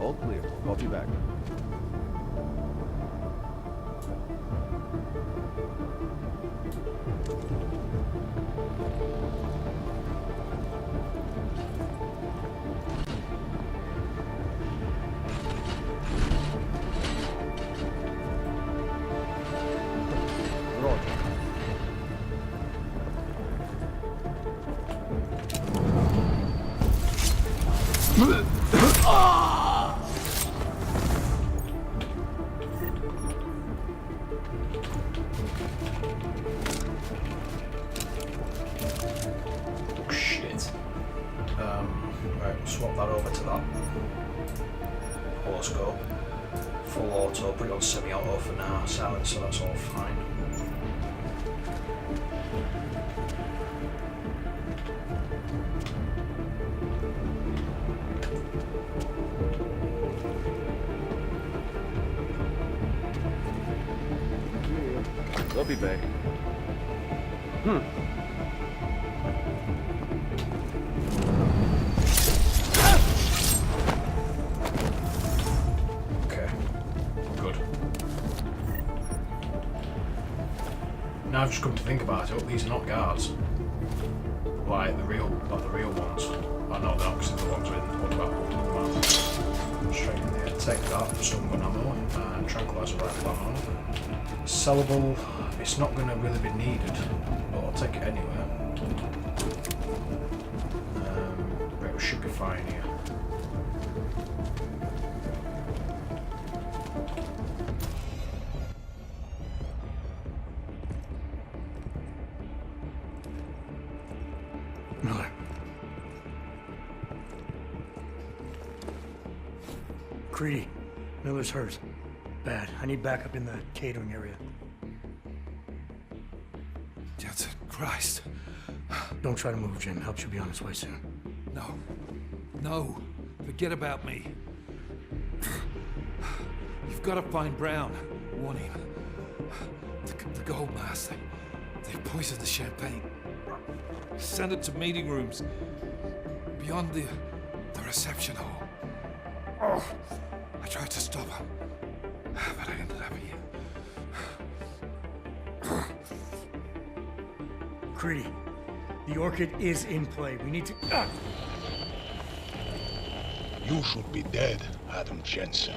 All clear. Copy back. Swap that over to that. Horoscope. Full auto, put it on semi-auto for now. Silent, so that's all fine. I'll be back. Now I've just come to think about it, these are not guards. Like the real ones. I know they're not because they're the ones with what about Take that, stun gun ammo, and tranquilizer rifle ammo. Sellable, it's not going to really be needed, but I'll take it anyway. Right, we should be fine here. Miller. Creedy. Miller's hurt. Bad. I need backup in the catering area. Jensen, Christ. Don't try to move, Jim. Help should be on its way soon. No. No. Forget about me. You've got to find Brown. Warn him. The gold mask. They poisoned the champagne. Send it to meeting rooms. Beyond the reception hall. Oh, I tried to stop her. But I ended up here. Creedy. The Orchid is in play. We need to... You should be dead, Adam Jensen.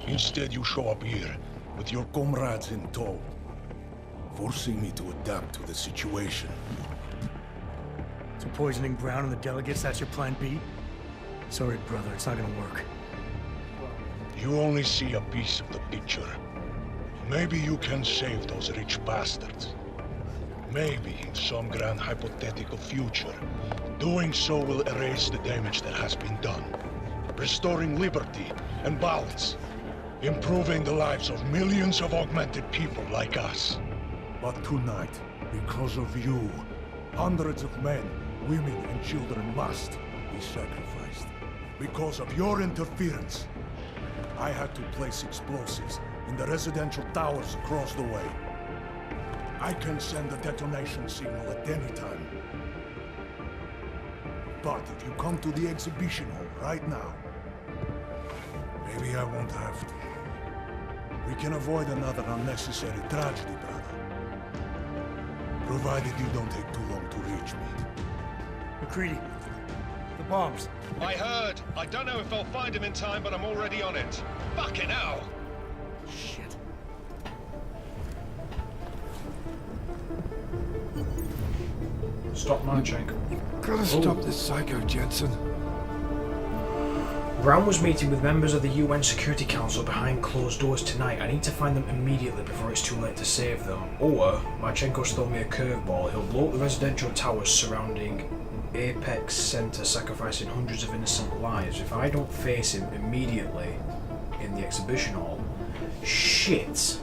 Instead, you show up here with your comrades in tow, forcing me to adapt to the situation. So poisoning Brown and the delegates, that's your plan B? Sorry, brother, it's not gonna work. You only see a piece of the picture. Maybe you can save those rich bastards. Maybe in some grand hypothetical future, doing so will erase the damage that has been done, restoring liberty and balance, improving the lives of millions of augmented people like us. But tonight, because of you, hundreds of men, women and children must be sacrificed. Because of your interference, I had to place explosives in the residential towers across the way. I can send a detonation signal at any time. But if you come to the exhibition hall right now, maybe I won't have to. We can avoid another unnecessary tragedy, brother. Provided you don't take too long to reach me. McCready, the bombs. I heard. I don't know if I'll find him in time, but I'm already on it. Fucking hell! Shit. Stop Marching. Gotta stop this psycho, Jensen. Brown was meeting with members of the UN Security Council behind closed doors tonight. I need to find them immediately before it's too late to save them. Or, Marchenko's thrown me a curveball. He'll blow up the residential towers surrounding Apex Center, sacrificing hundreds of innocent lives. If I don't face him immediately in the exhibition hall, shit.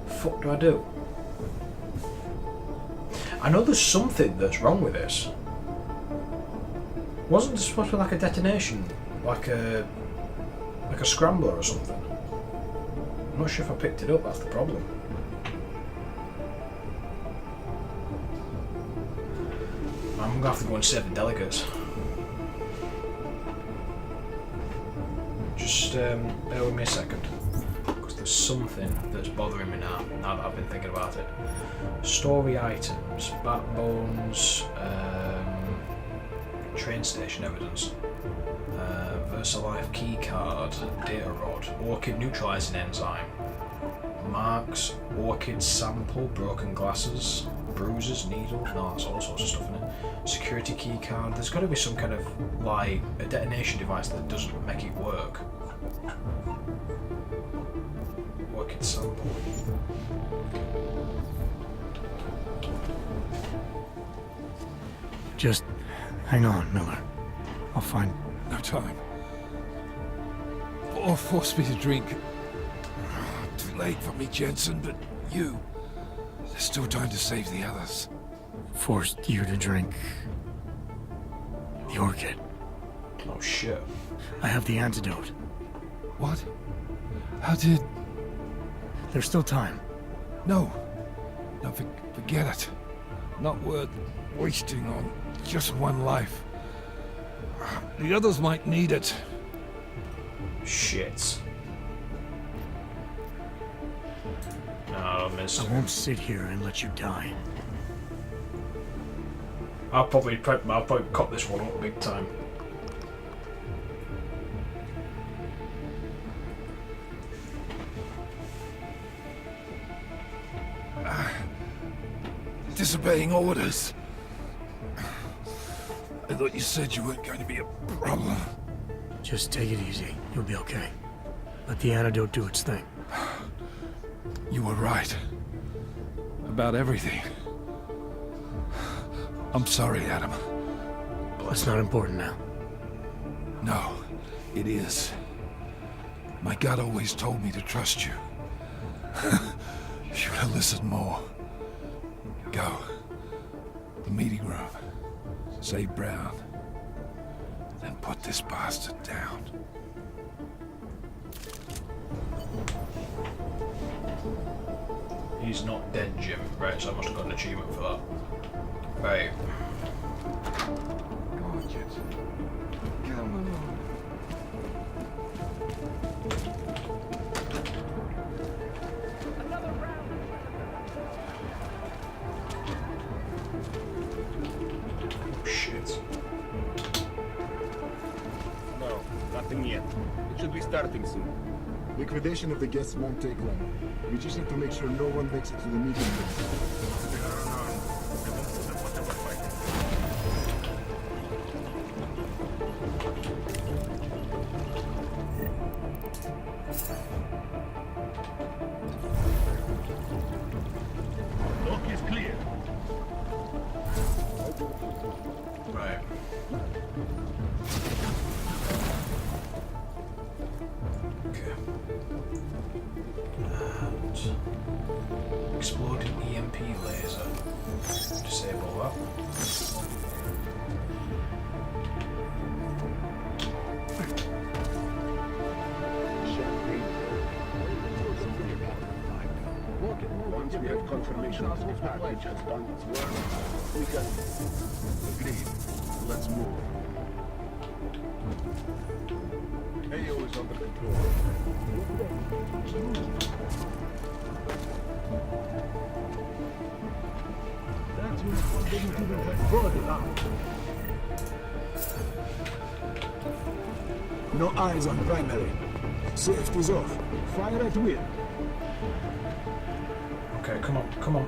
Fuck do I do? I know there's something that's wrong with this. Wasn't there supposed to be like a detonation? Like a scrambler or something? I'm not sure if I picked it up, that's the problem. I'm gonna have to go and save the delegates. Just bear with me a second. Because there's something that's bothering me now that I've been thinking about it. Story items, backbones, train station evidence, VersaLife keycard, data rod, Orchid neutralizing enzyme, marks, Orchid sample, broken glasses, bruises, needles, no, that's all sorts of stuff in it. Security keycard, there's got to be some kind of, like, a detonation device that doesn't make it work. Orchid sample. Just hang on, Miller. I'll find... No time. Or force me to drink. Too late for me, Jensen, but you... There's still time to save the others. Forced you to drink... the Orchid. Oh shit. I have the antidote. What? How did... There's still time. No. No, forget it. Not worth wasting on just one life. The others might need it. Shit. No, mister. I won't sit here and let you die. I'll probably cut this one up big time. disobeying orders. I thought you said you weren't going to be a problem. Just take it easy. You'll be okay. Let the antidote do its thing. You were right. About everything. I'm sorry, Adam. That's not important now. No, it is. My gut always told me to trust you. Should have listened more. Go. The meeting room. Save Brown. Then put this bastard down. He's not dead, Jim. Right, so I must have got an achievement for that. Right. Come on, Jensen. Come on. Shit. No, nothing yet. It should be starting soon. Liquidation of the guests won't take long. We just have to make sure no one makes it to the meeting room. Lock is clear. Right. Okay. And exploding EMP laser. Disable that. Once we have confirmation that the package has done its work, we can... Agreed. Let's move. AO is under control. That's when one didn't even have body out. No eyes on primary. Safety's off. Fire at will. Okay, come on, come on.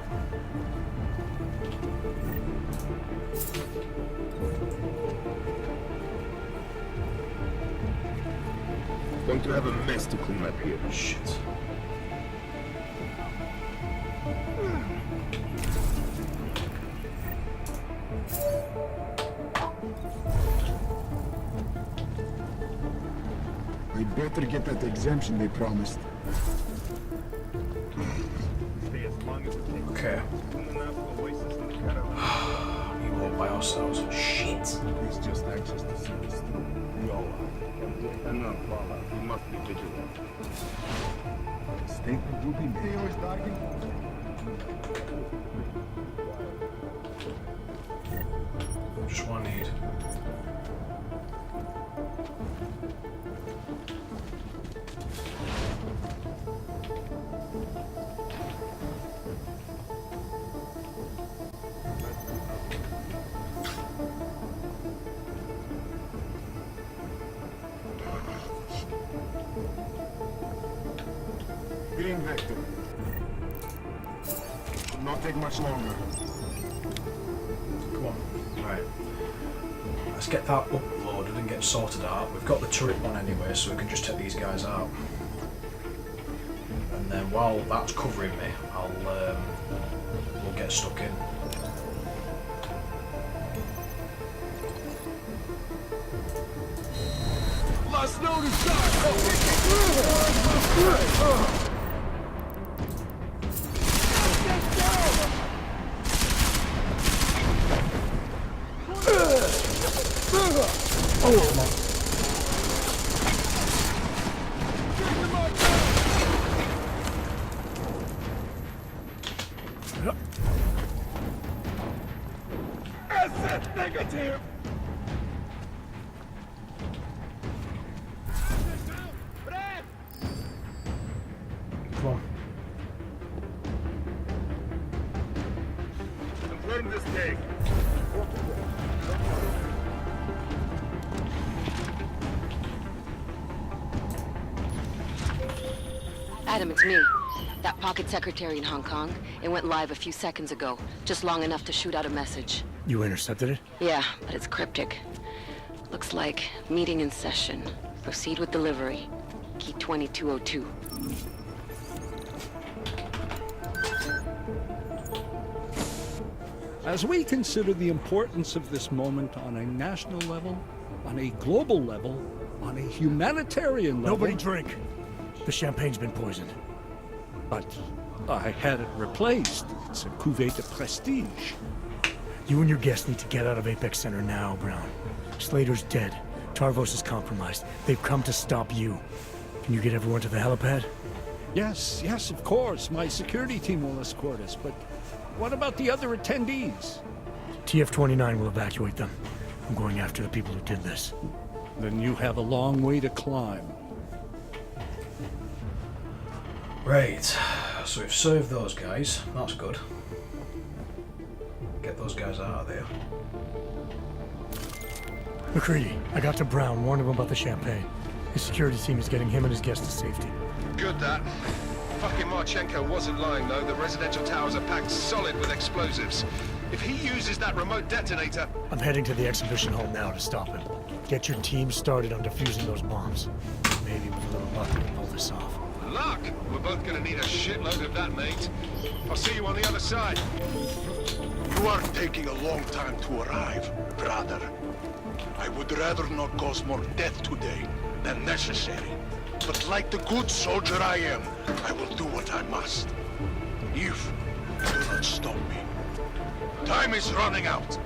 Going to have a mess to clean up here. Shit. I better get that exemption they promised. Okay. We won't by ourselves. Shit. It's just access to see this through. No, enough, Paula. You must be vigilant. The statement will be made. Theo is dying. Just one need. Green vector. Should not take much longer. Come on. Right. Let's get that uploaded and get sorted out. We've got the turret one anyway, so we can just take these guys out. And then while that's covering me, we'll get stuck in. Last note is done! Asset negative! Come on. Confirm this take. Adam, it's me. That pocket secretary in Hong Kong, it went live a few seconds ago, just long enough to shoot out a message. You intercepted it? Yeah, but it's cryptic. Looks like meeting in session. Proceed with delivery. Key 2202. As we consider the importance of this moment on a national level, on a global level, on a humanitarian level... Nobody drink! The champagne's been poisoned. But I had it replaced. It's a cuvée de prestige. You and your guests need to get out of Apex Center now, Brown. Slater's dead. Tarvos is compromised. They've come to stop you. Can you get everyone to the helipad? Yes, of course. My security team will escort us, but what about the other attendees? TF-29 will evacuate them. I'm going after the people who did this. Then you have a long way to climb. Right, so we've served those guys. That's good. Get those guys out of there. McCready, I got to Brown, warned him about the champagne. His security team is getting him and his guests to safety. Good that. Fucking Marchenko wasn't lying though. The residential towers are packed solid with explosives. If he uses that remote detonator... I'm heading to the exhibition hall now to stop him. Get your team started on defusing those bombs. Maybe with a little luck we can pull this off. Luck? We're both gonna need a shitload of that, mate. I'll see you on the other side. You are taking a long time to arrive, brother. I would rather not cause more death today than necessary. But like the good soldier I am, I will do what I must. If you do not stop me. Time is running out.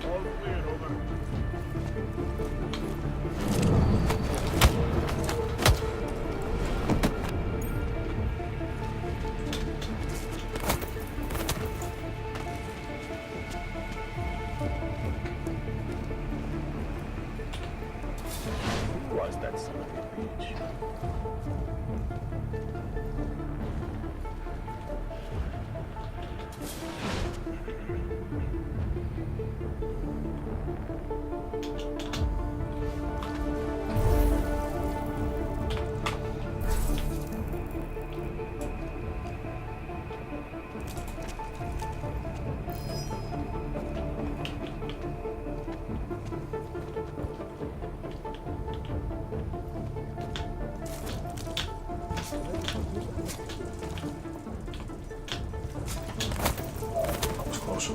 All clear, over. Who was that son of a bitch?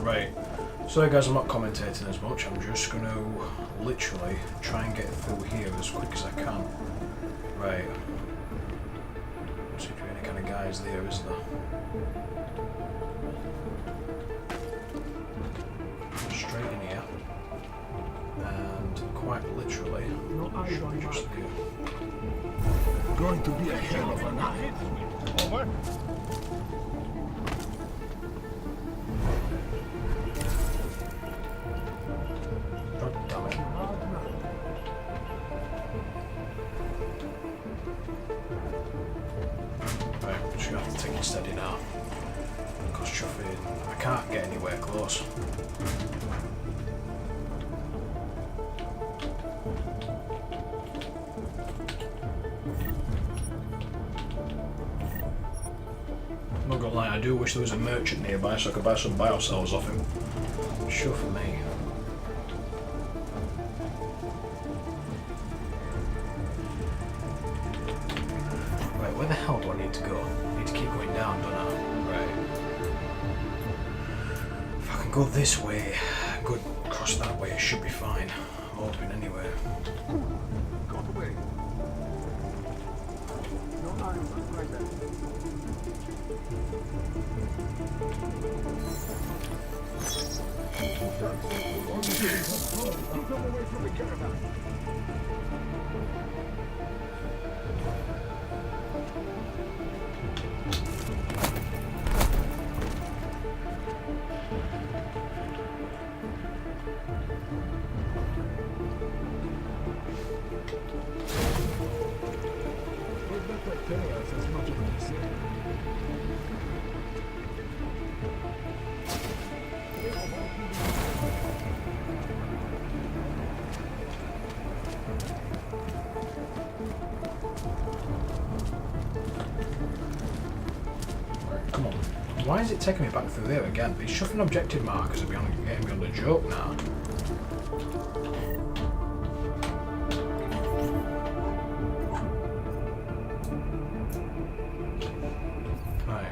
Right, sorry guys, I'm not commentating as much. I'm just going to literally try and get through here as quick as I can. Right, don't seem to be any kind of guys there, is there? Straight in here, and quite literally, just here. Going to be a hell of a night. Over. Steady now, because traffic, I can't get anywhere close. I'm not gonna lie, I do wish there was a merchant nearby so I could buy some biocells off him. Sure for me. Right, where the hell do I need to go? Keep going down, don't I? Right. If I can go this way, go across that way, it should be fine. I'm hoping anyway. Got away. No eyes right there. Keep them away from the caravan. As much as I can say. Why is it taking me back through there again? It's shoving objective markers are getting me on the joke now. Right.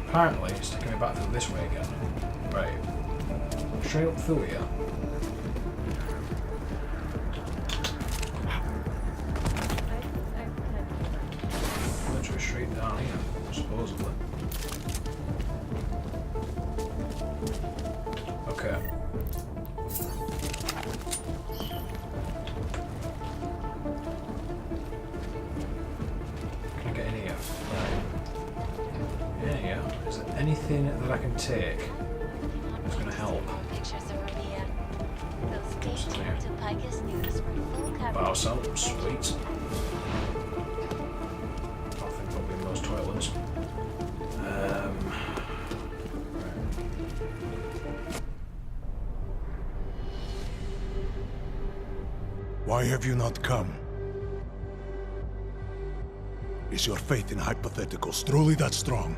Apparently it's taking me back through this way again. Right. Straight up through here. Literally straight down here, supposedly. Okay. Can I get in here? Right. In here. Is there anything that I can take that's going to help? Wow, sounds sweet. I think I'll be in those toilets. Why have you not come? Is your faith in hypotheticals truly that strong?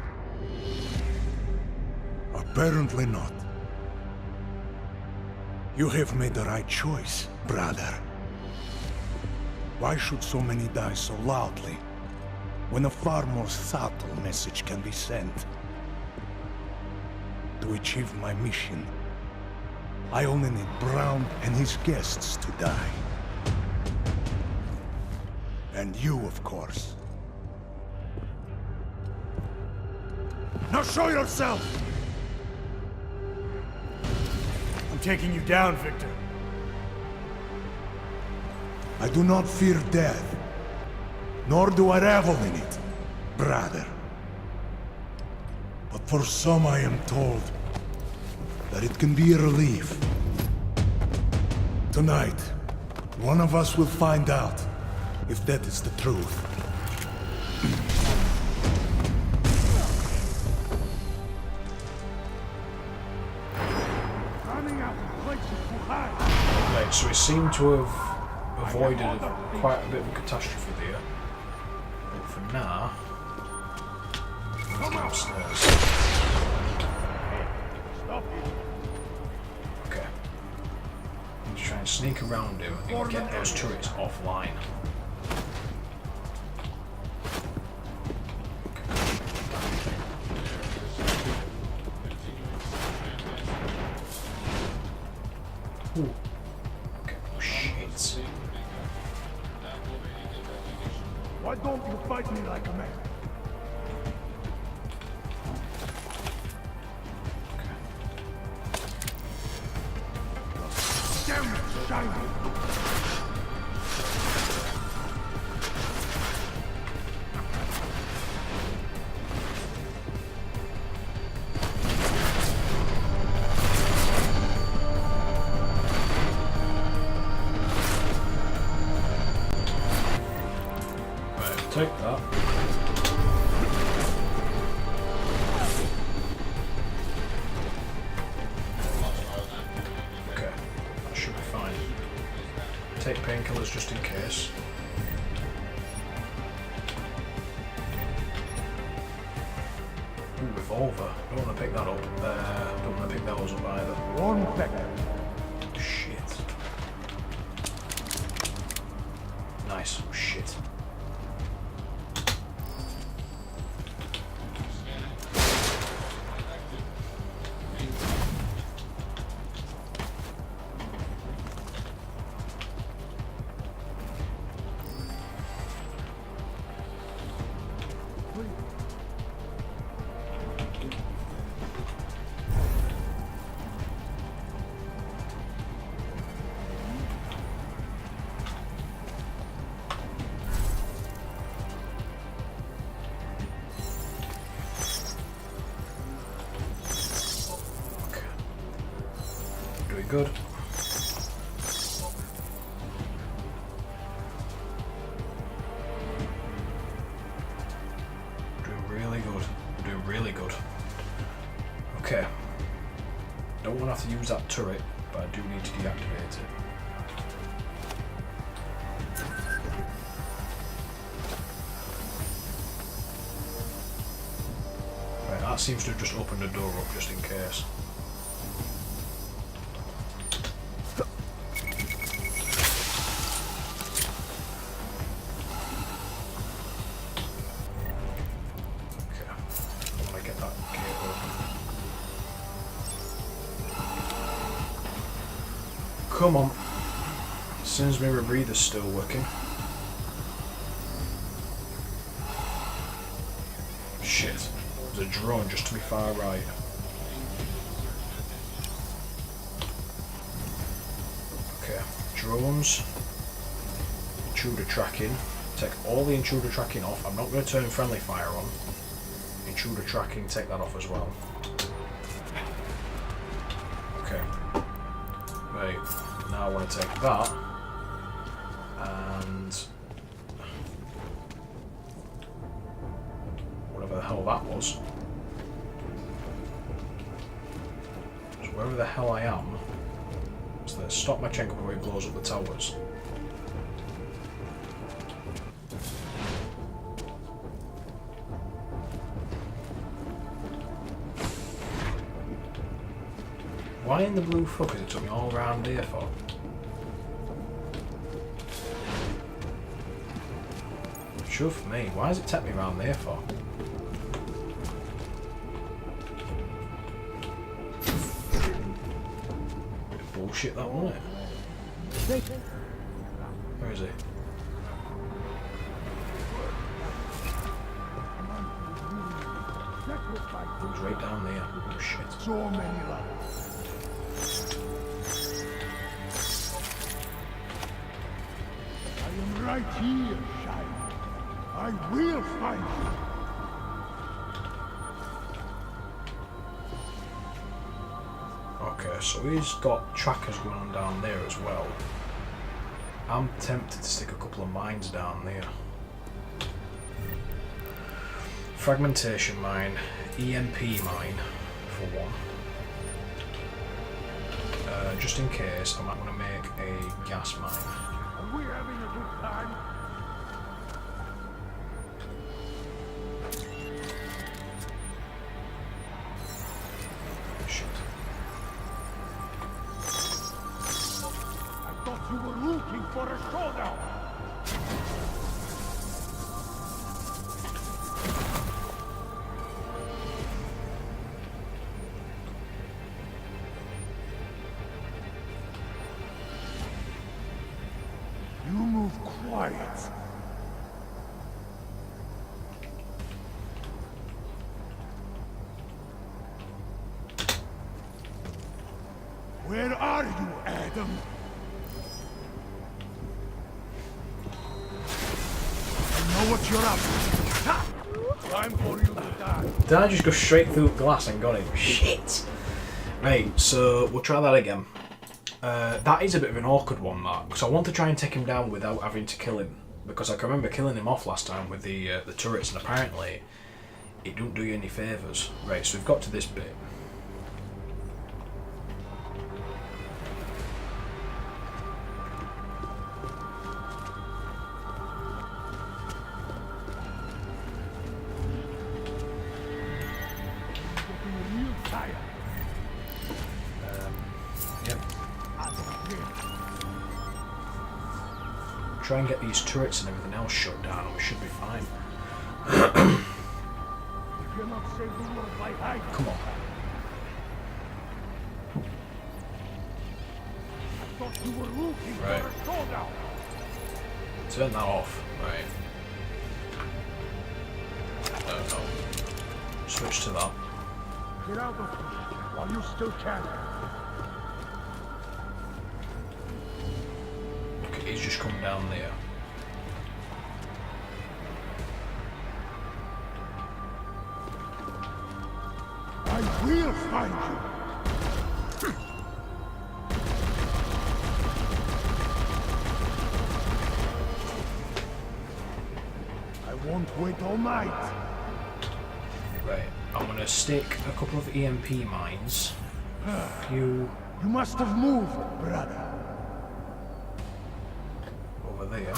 Apparently not. You have made the right choice, brother. Why should so many die so loudly, when a far more subtle message can be sent? To achieve my mission, I only need Brown and his guests to die. And you, of course. Now show yourself! I'm taking you down, Victor. I do not fear death, nor do I revel in it, brother. But for some I am told that it can be a relief. Tonight, one of us will find out if that is the truth. Right, so we seem to have avoided quite a bit of a catastrophe there. But for now, let's go upstairs. Okay. Let's try and sneak around him and get those turrets offline. Ooh. Okay, oh shit. Why don't you fight me like a man? Damn it, shiny! Take that. Okay, that should be fine. Take painkillers just in case. Ooh, revolver. Don't want to pick that up. Don't want to pick those up either. One vector. Shit. Nice. Oh, shit. Good. Doing really good. Doing really good. Okay. Don't want to have to use that turret, but I do need to deactivate it. Right, that seems to have just opened the door up just in case. Okay, I want to get that gate open. Come on. As soon as my rebreather's still working. Shit. There's a drone just to my far right. Okay. Drones. Intruder tracking. Take all the intruder tracking off. I'm not going to turn friendly fire on. Intruder tracking, take that off as well. Okay. Right. Now I want to take that. And whatever the hell that was. So wherever the hell I am, so let's stop my Chenko before he blows up the towers. Why in the blue fuck has it took me all around here for? Sure for me. Why does it take me around there for? Bit of bullshit that, wasn't it? Where is he? He's right down there. Oh shit. So many lives. I am right here, Shine. I will find you. Okay, so he's got trackers going on down there as well. I'm tempted to stick a couple of mines down there. Fragmentation mine, EMP mine for one. Just in case, I might want to make a gas mine. Are we having a good time? Shit. I thought you were looking for a showdown. You move quiet. Where are you, Adam? I know what you're up to. Ha! Time for you to die. Did I just go straight through glass and got him? Shit! Right, so we'll try that again. That is a bit of an awkward one, that, because I want to try and take him down without having to kill him. Because I can remember killing him off last time with the turrets, and apparently it don't do you any favours. Right, so we've got to this bit. Try and get these turrets and everything else shut down and we should be fine. Come on. Right. Turn that off. Right. No. Switch to that. Get out of here while you still can. He's just come down there. I will find you. I won't wait all night. Right, I'm gonna stick a couple of EMP mines. You must have moved, brother. Over there.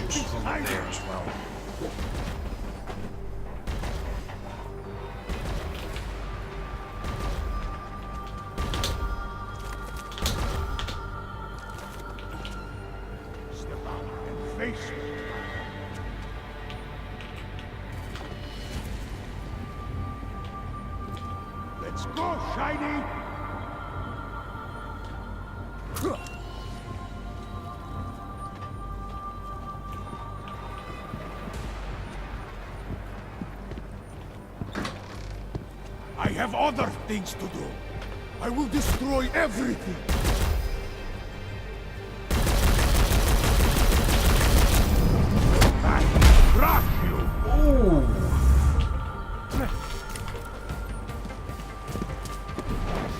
Just over there as well. Step out and face it. Let's go, Shiny! I have other things to do. I will destroy everything. I rock you! Ooh!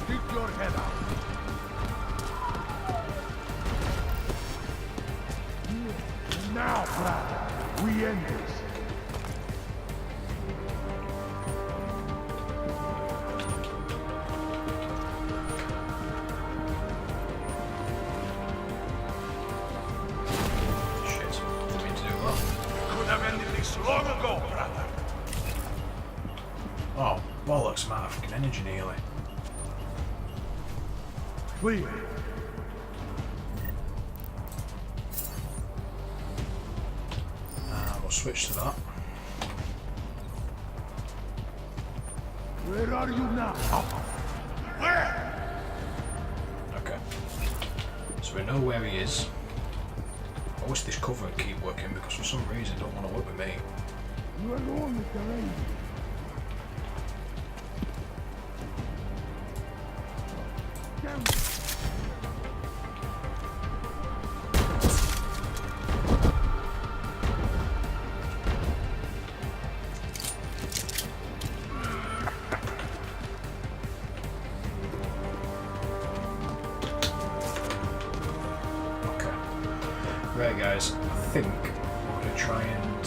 Stick your head out. And now, brother, we end this. Long ago, brother. Oh, bollocks, man, fucking energy nearly. Clear. We'll switch to that. Where are you now? Where? Okay. So we know where he is. I wish this cover would keep working because for some reason it don't want to work with me. You alone with the lady. Right guys, I think we're going to try and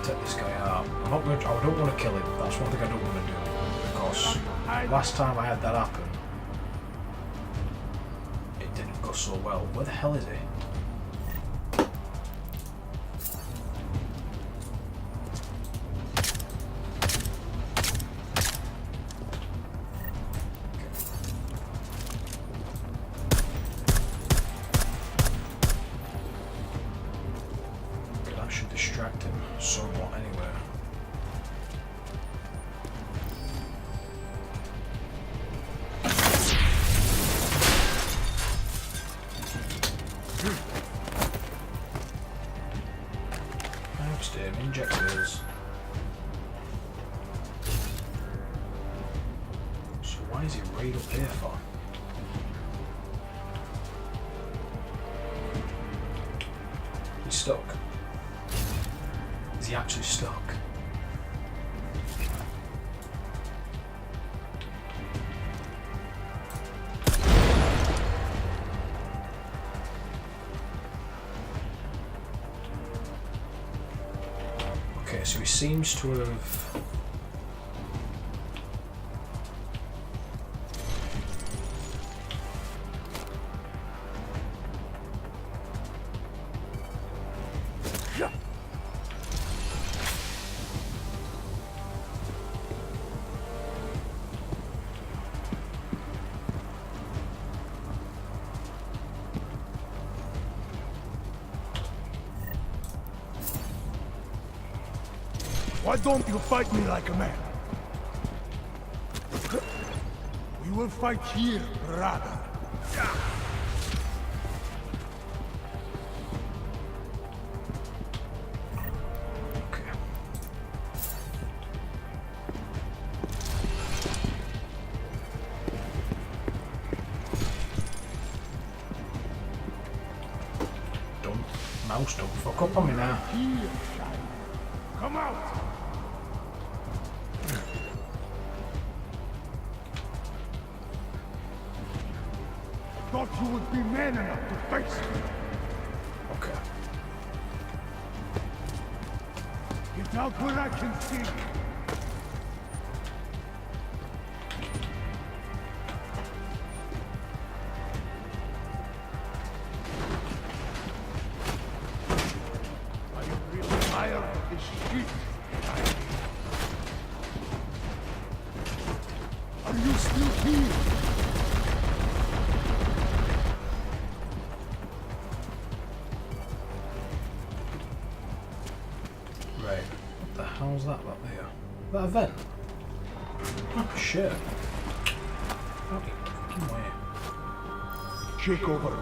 take this guy out. I don't want to kill him, that's one thing I don't want to do. Because last time I had that happen, it didn't go so well. Where the hell is he? Should distract him somewhat anyway. Thanks, Dave. Injectors. So why is he right up here for? He's stuck. Is he actually stuck? Okay, so he seems to have... Why don't you fight me like a man? We will fight here, brother. Mouse, don't fuck up on me now. Here, Shiny. Come out! Thought you would be man enough to face me. Okay. Get out where I can see. shit! Are you still here? Right. What the hell's that up there? Is that a vent? Oh shit. Out your fucking way. Check over.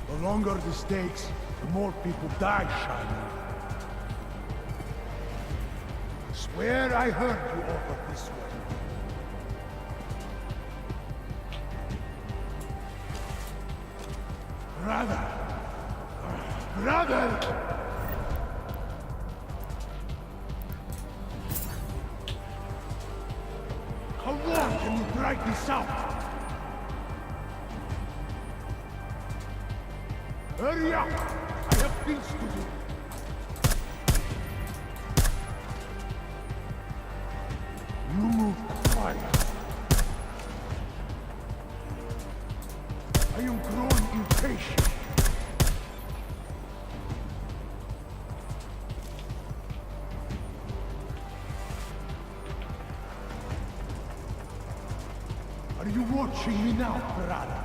The longer this takes, the more people die, Shiner. Swear I heard you offer this way. Brother! How long can you drag this out? Hurry up! I have things to do. You move quiet. I am growing impatient. Are you watching me now, brother?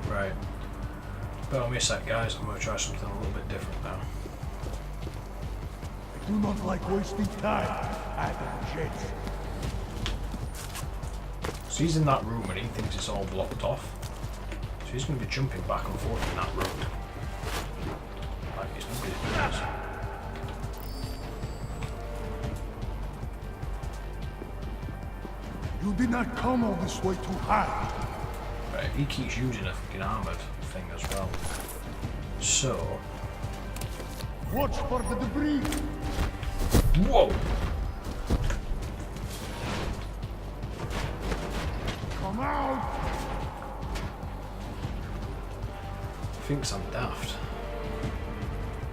Right. Bear me a sec, guys. I'm going to try something a little bit different now. I do not like wasting time, Adam Jensen. So he's in that room and he thinks it's all blocked off. So he's going to be jumping back and forth in that road. Like it's nobody's business. You did not come all this way to hide. Right, he keeps using a fucking armoured thing as well. So... Watch for the debris! Whoa! Come out! Thinks I'm daft.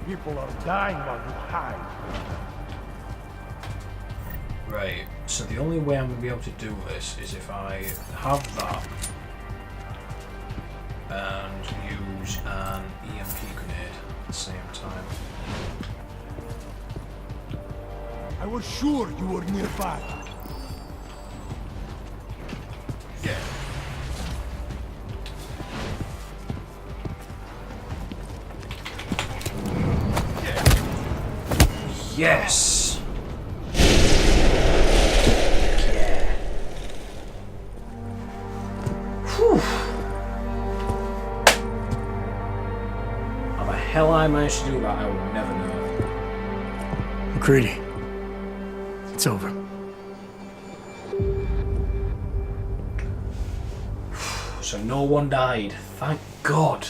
People are dying while you hide. Right, so the only way I'm going to be able to do this is if I have that and use an EMP grenade at the same time. I was sure you were nearby. Yes! Whew. How the hell I managed to do that, I will never know. McCready. It's over. So no one died. Thank God.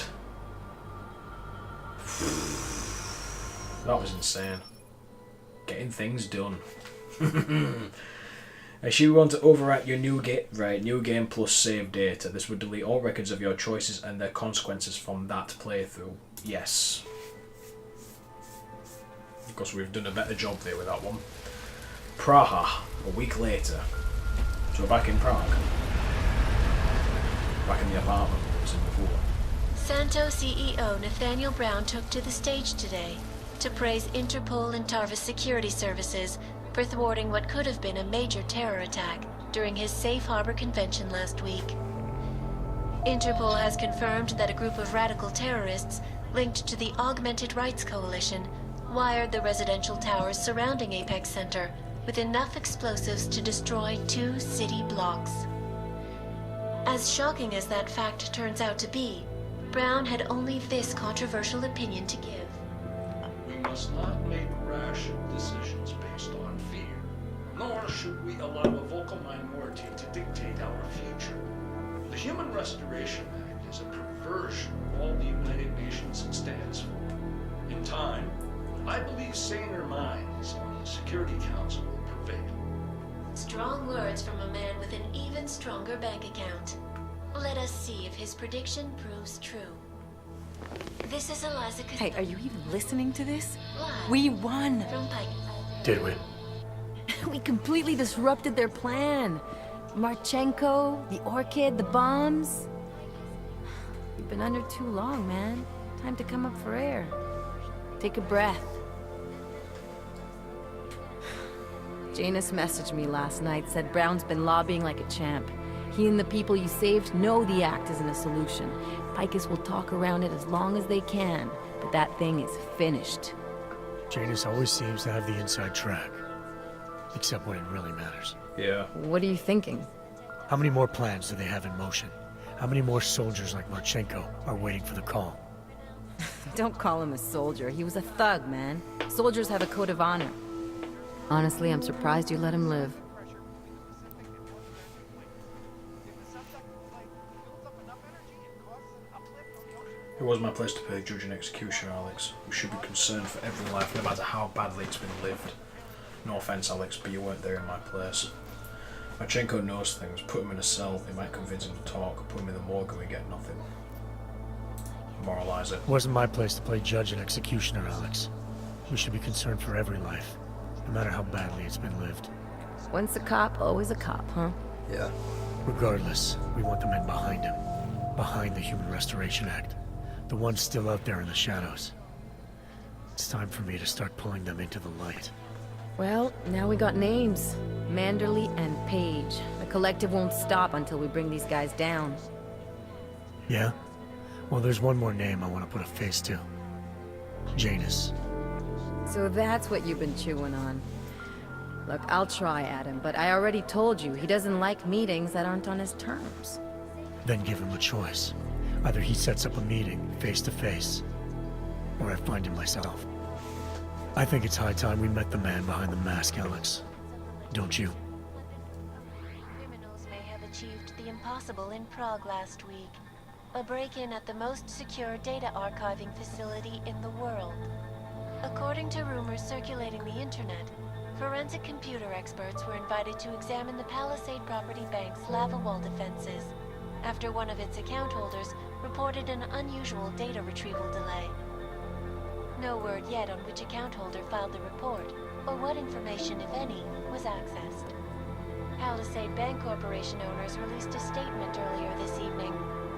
That was insane. Getting things done. If you want to overwrite your new game plus save data, this would delete all records of your choices and their consequences from that playthrough. Yes. Because we've done a better job there with that one. Praha, a week later. So back in Prague. Back in the apartment we was in before. Santo CEO Nathaniel Brown took to the stage today to praise Interpol and Tarvis security services for thwarting what could have been a major terror attack during his Safe Harbor convention last week. Interpol has confirmed that a group of radical terrorists linked to the Augmented Rights Coalition wired the residential towers surrounding Apex Center with enough explosives to destroy 2 city blocks. As shocking as that fact turns out to be, Brown had only this controversial opinion to give. We must not make rash decisions based on fear, nor should we allow a vocal minority to dictate our future. The Human Restoration Act is a perverse version of all the United Nations stands for. In time, I believe saner minds on the Security Council will prevail. Strong words from a man with an even stronger bank account. Let us see if his prediction proves true. This is Eliza. Hey, are you even listening to this? Live We won! from Pike. Did we? We completely disrupted their plan. Marchenko, the Orchid, the bombs. You've been under too long, man. Time to come up for air. Take a breath. Janus messaged me last night, said Brown's been lobbying like a champ. He and the people you saved know the act isn't a solution. Picus will talk around it as long as they can, but that thing is finished. Janus always seems to have the inside track. Except when it really matters. Yeah. What are you thinking? How many more plans do they have in motion? How many more soldiers like Marchenko are waiting for the call? Don't call him a soldier. He was a thug, man. Soldiers have a code of honor. Honestly, I'm surprised you let him live. It was my place to play judge and executioner, Alex. We should be concerned for every life, no matter how badly it's been lived. No offense, Alex, but you weren't there in my place. Marchenko knows things. Put him in a cell, they might convince him to talk. Put him in the morgue and we get nothing. Moralize it. It wasn't my place to play judge and executioner, Alex. We should be concerned for every life, no matter how badly it's been lived. Once a cop, always a cop, huh? Yeah. Regardless, we want the men behind him. Behind the Human Restoration Act. The ones still out there in the shadows. It's time for me to start pulling them into the light. Well, now we got names. Manderley and Page. The collective won't stop until we bring these guys down. Yeah? Well, there's one more name I want to put a face to. Janus. So that's what you've been chewing on. Look, I'll try, Adam, but I already told you he doesn't like meetings that aren't on his terms. Then give him a choice. Either he sets up a meeting, face to face, or I find him myself. I think it's high time we met the man behind the mask, Alex. Don't you? Criminals may have achieved the impossible in Prague last week. A break-in at the most secure data archiving facility in the world. According to rumors circulating the internet, forensic computer experts were invited to examine the Palisade Property Bank's lava wall defenses after one of its account holders reported an unusual data retrieval delay. No word yet on which account holder filed the report, or what information, if any, was accessed. Palisade Bank Corporation owners released a statement earlier this evening,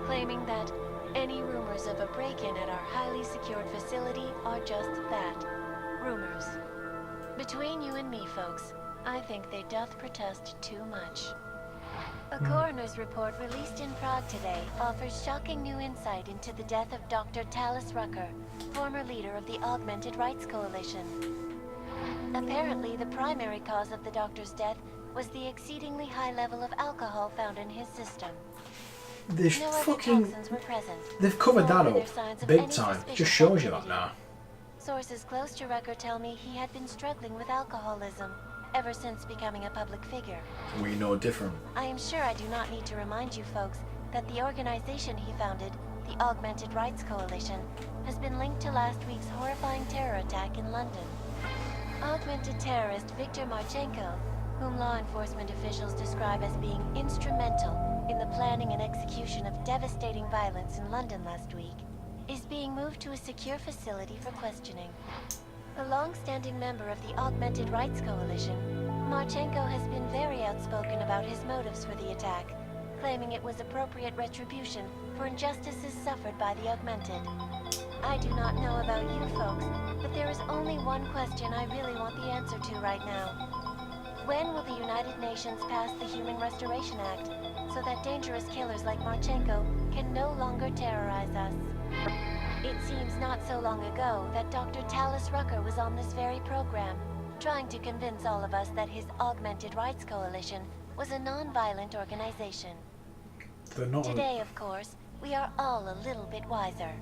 claiming that any rumors of a break-in at our highly secured facility are just that, rumors. Between you and me, folks, I think they doth protest too much. A coroner's report released in Prague today offers shocking new insight into the death of Dr. Talis Rucker, former leader of the Augmented Rights Coalition. Apparently, the primary cause of the doctor's death was the exceedingly high level of alcohol found in his system. They've No other fucking... toxins were present. They've covered that Nor were there up signs of big any time. suspicious Just shows you that activity. now. Sources close to Rucker tell me he had been struggling with alcoholism ever since becoming a public figure. We know different. I am sure I do not need to remind you folks that the organization he founded, the Augmented Rights Coalition, has been linked to last week's horrifying terror attack in London. Augmented terrorist Viktor Marchenko, whom law enforcement officials describe as being instrumental in the planning and execution of devastating violence in London last week, is being moved to a secure facility for questioning. A long-standing member of the Augmented Rights Coalition, Marchenko has been very outspoken about his motives for the attack, claiming it was appropriate retribution for injustices suffered by the Augmented. I do not know about you folks, but there is only one question I really want the answer to right now. When will the United Nations pass the Human Restoration Act so that dangerous killers like Marchenko can no longer terrorize us? It seems not so long ago that Dr. Talis Rucker was on this very program, trying to convince all of us that his Augmented Rights Coalition was a non-violent organization. They're not. Today, of course, we are all a little bit wiser.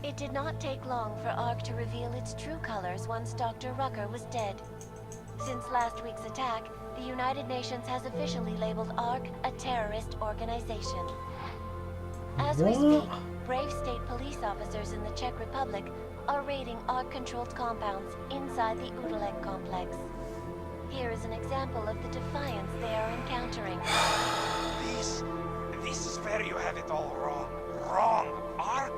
It did not take long for ARC to reveal its true colors once Dr. Rucker was dead. Since last week's attack, the United Nations has officially labeled ARC a terrorist organization. As we speak, brave state police officers in the Czech Republic are raiding ARC-controlled compounds inside the Udaleg complex. Here is an example of the defiance they are encountering. This is where you have it all wrong. Wrong. ARC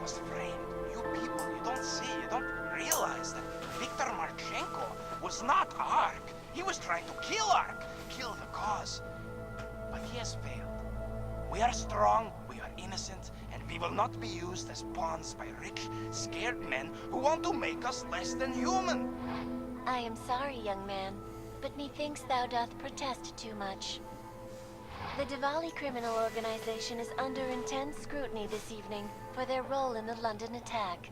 was framed. You people, you don't see, you don't realize that Viktor Marchenko was not ARC. He was trying to kill ARC, kill the cause. But he has failed. We are strong, we are innocent, and we will not be used as pawns by rich, scared men who want to make us less than human. I am sorry, young man, but methinks thou doth protest too much. The Diwali criminal organization is under intense scrutiny this evening for their role in the London attack.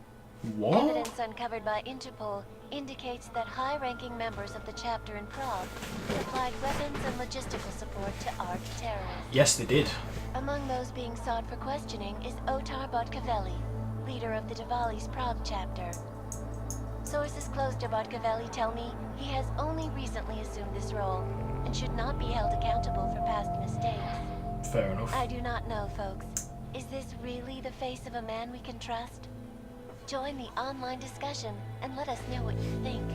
What? Evidence uncovered by Interpol indicates that high-ranking members of the chapter in Prague supplied weapons and logistical support to ARC terrorists. Yes, they did. Among those being sought for questioning is Otar Botkavelli, leader of the Diwali's Prague chapter. Sources close to Botkavelli tell me he has only recently assumed this role and should not be held accountable for past mistakes. Fair enough. I do not know, folks. Is this really the face of a man we can trust? Join the online discussion and let us know what you think.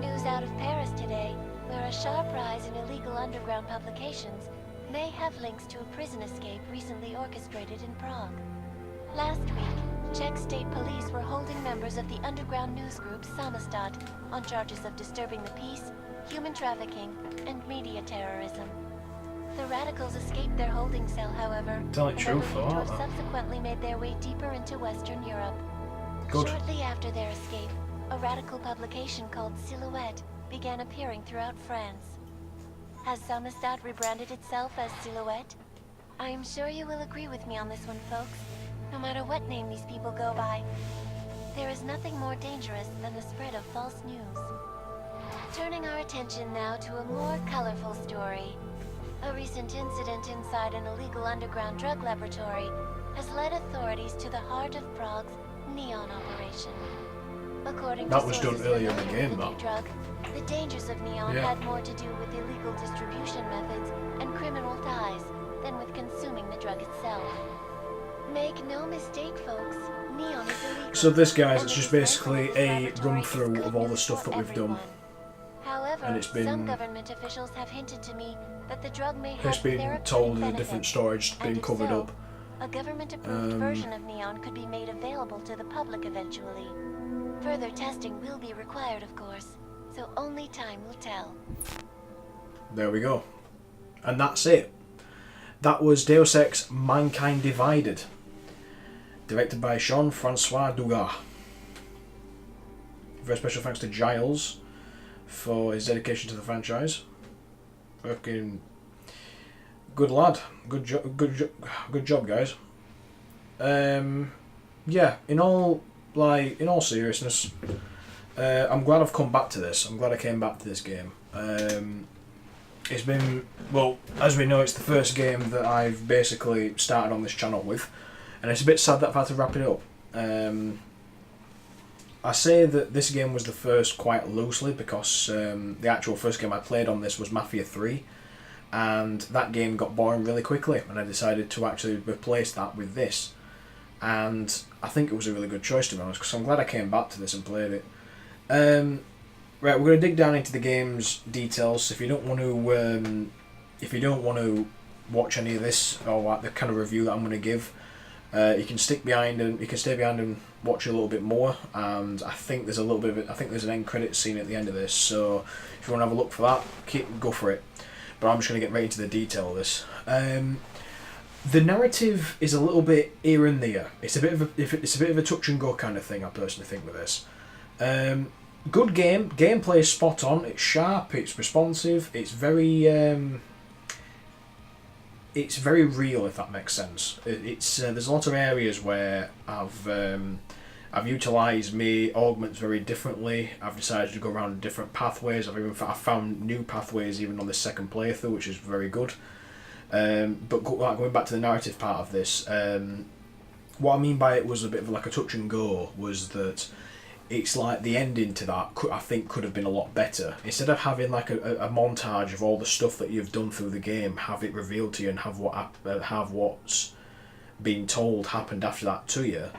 News out of Paris today, where a sharp rise in illegal underground publications may have links to a prison escape recently orchestrated in Prague. Last week, Czech state police were holding members of the underground news group Samostat on charges of disturbing the peace, human trafficking, and media terrorism. The radicals escaped their holding cell, however, Tell it and true are for believed to that. have subsequently made their way deeper into Western Europe. Good. Shortly after their escape, a radical publication called Silhouette began appearing throughout France. Has Samostat rebranded itself as Silhouette? I am sure you will agree with me on this one, folks. No matter what name these people go by, there is nothing more dangerous than the spread of false news. Turning our attention now to a more colorful story. A recent incident inside an illegal underground drug laboratory has led authorities to the heart of Prague's Neon operation. According That to was done sources earlier in the familiar game, with though. drug, the dangers of Neon Yeah. had more to do with illegal distribution methods and criminal ties than with consuming the drug itself. Make no mistake, folks, Neon is illegal. So this, guys, and it's the just basically recycling of this a laboratory run is through good of all the news stuff for that we've done. However, And it's been- some government officials have hinted to me that the drug may have It's been therapeutic told in a benefits, different storage, and been if covered so, up. a government-approved version of Neon could be made available to the public eventually. Further testing will be required, of course, so only time will tell. There we go. And that's it. That was Deus Ex Mankind Divided. Directed by Jean-Francois Dugas. Very special thanks to Giles for his dedication to the franchise. Fucking good lad. Good job, guys. Yeah, in all seriousness, I'm glad I've come back to this. I'm glad I came back to this game. It's been, well, as we know, it's the first game that I've basically started on this channel with, and it's a bit sad that I've had to wrap it up. I say that this game was the first quite loosely because the actual first game I played on this was Mafia 3, and that game got boring really quickly, and I decided to actually replace that with this. And I think it was a really good choice, to be honest, because I'm glad I came back to this and played it. Right, we're going to dig down into the game's details. If you don't want to, watch any of this or the kind of review that I'm going to give, you can stay behind and watch a little bit more. And I think there's there's an end credits scene at the end of this. So if you want to have a look for that, go for it. But I'm just going to get right into the detail of this. The narrative is a little bit here and there. It's a bit of a touch and go kind of thing, I personally think, with this. Good game. Gameplay is spot on. It's sharp. It's responsive. It's very real, if that makes sense. There's a lot of areas where I've utilised my augments very differently. I've decided to go around different pathways. I've found new pathways even on the second playthrough, which is very good. But going back to the narrative part of this, what I mean by it was a bit of like a touch and go was that it's like the ending to that I think could have been a lot better. Instead of having like a montage of all the stuff that you've done through the game, have it revealed to you and have what's being told happened after that to you.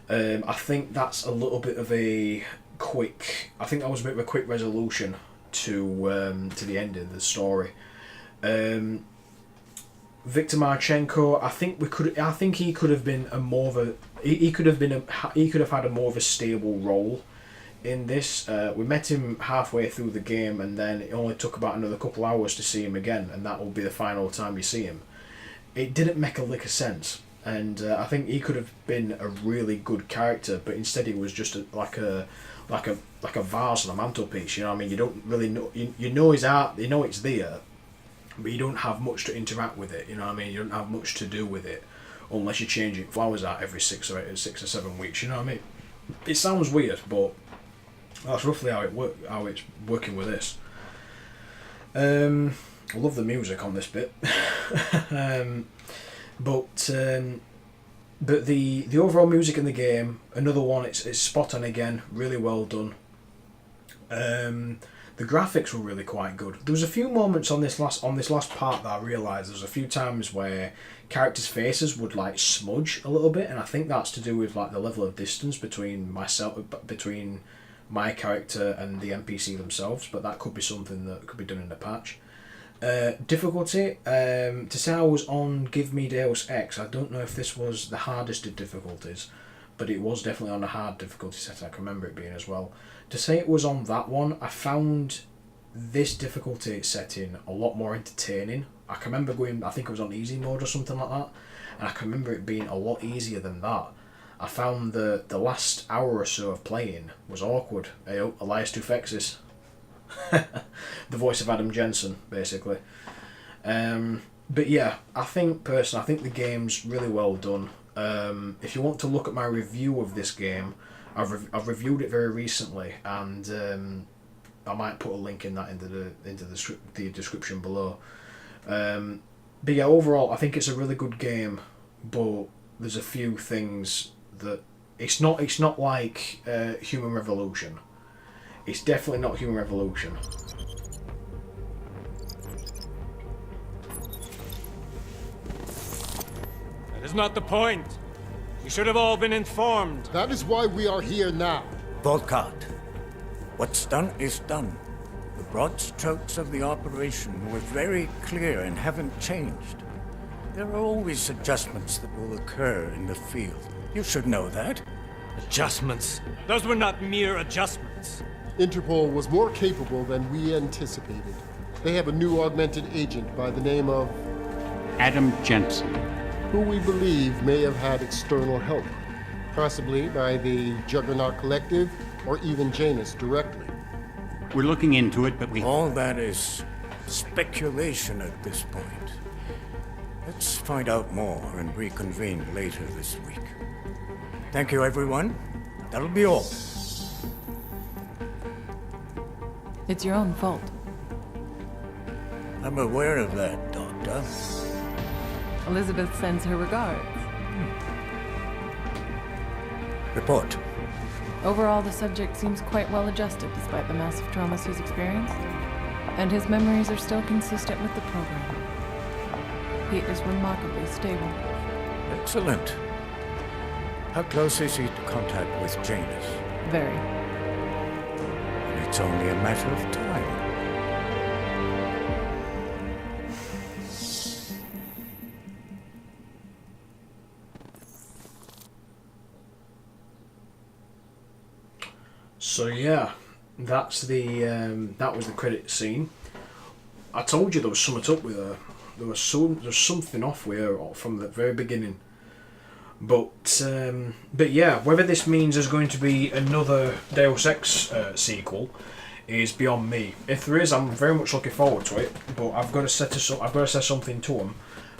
I think that's a little bit of a quick. I think that was a bit of a quick resolution to the end of the story. Viktor Marchenko, I think he could have been a more of a. He could have had a more of a stable role in this. We met him halfway through the game, and then it only took about another couple hours to see him again, and that will be the final time you see him. It didn't make a lick of sense, and I think he could have been a really good character, but instead he was just like a vase on a mantelpiece. You know what I mean? You don't really know. You know his art. You know it's there, but you don't have much to interact with it. You know what I mean? You don't have much to do with it unless you change it flowers out every 6 or 7 weeks. You know what I mean? It sounds weird, but that's roughly how it's working with this. I love the music on this bit. But the overall music in the game, another one, it's spot on again, really well done. The graphics were really quite good. There was a few moments on this last part that I realised there was a few times where characters' faces would like smudge a little bit, and I think that's to do with like the level of distance between my character and the NPC themselves, but that could be something that could be done in the patch. Difficulty, to say I was on Give Me Deus Ex, I don't know if this was the hardest of difficulties, but it was definitely on a hard difficulty setting. I can remember it being as well. To say it was on that one, I found this difficulty setting a lot more entertaining. I can remember going, I think it was on easy mode or something like that, and I can remember it being a lot easier than that. I found the last hour or so of playing was awkward. Elias Tufexis. The voice of Adam Jensen, basically. But yeah, I think the game's really well done. If you want to look at my review of this game, I've reviewed it very recently, and I might put a link in that into the description below. But yeah, overall, I think it's a really good game, but there's a few things that it's not like Human Revolution. It's definitely not Human Revolution. That is not the point. You should have all been informed. That is why we are here now. Volkart. What's done is done. The broad strokes of the operation were very clear and haven't changed. There are always adjustments that will occur in the field. You should know that. Adjustments? Those were not mere adjustments. Interpol was more capable than we anticipated. They have a new augmented agent by the name of Adam Jensen, who we believe may have had external help, possibly by the Juggernaut Collective or even Janus directly. We're looking into it, but all that is speculation at this point. Let's find out more and reconvene later this week. Thank you, everyone. That'll be all. It's your own fault. I'm aware of that, Doctor. Elizabeth sends her regards. Report. Overall, the subject seems quite well adjusted despite the massive traumas he's experienced, and his memories are still consistent with the program. He is remarkably stable. Excellent. How close is he to contact with Janus? Very. It's only a matter of time. So yeah, that's that was the credit scene. I told you there was something up with her. There was something off with her from the very beginning. But yeah, whether this means there's going to be another Deus Ex sequel is beyond me. If there is, I'm very much looking forward to it. But I've got to say something to them,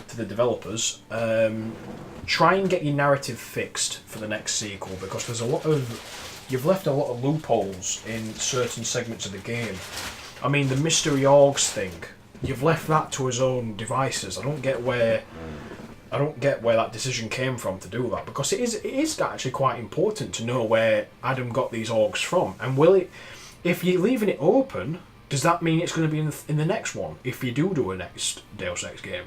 to the developers. Try and get your narrative fixed for the next sequel, because you've left a lot of loopholes in certain segments of the game. I mean, the mystery orgs thing, you've left that to his own devices. I don't get where that decision came from to do that, because it is actually quite important to know where Adam got these orgs from. And if you're leaving it open, does that mean it's going to be in the next one, if you do a next Deus Ex game?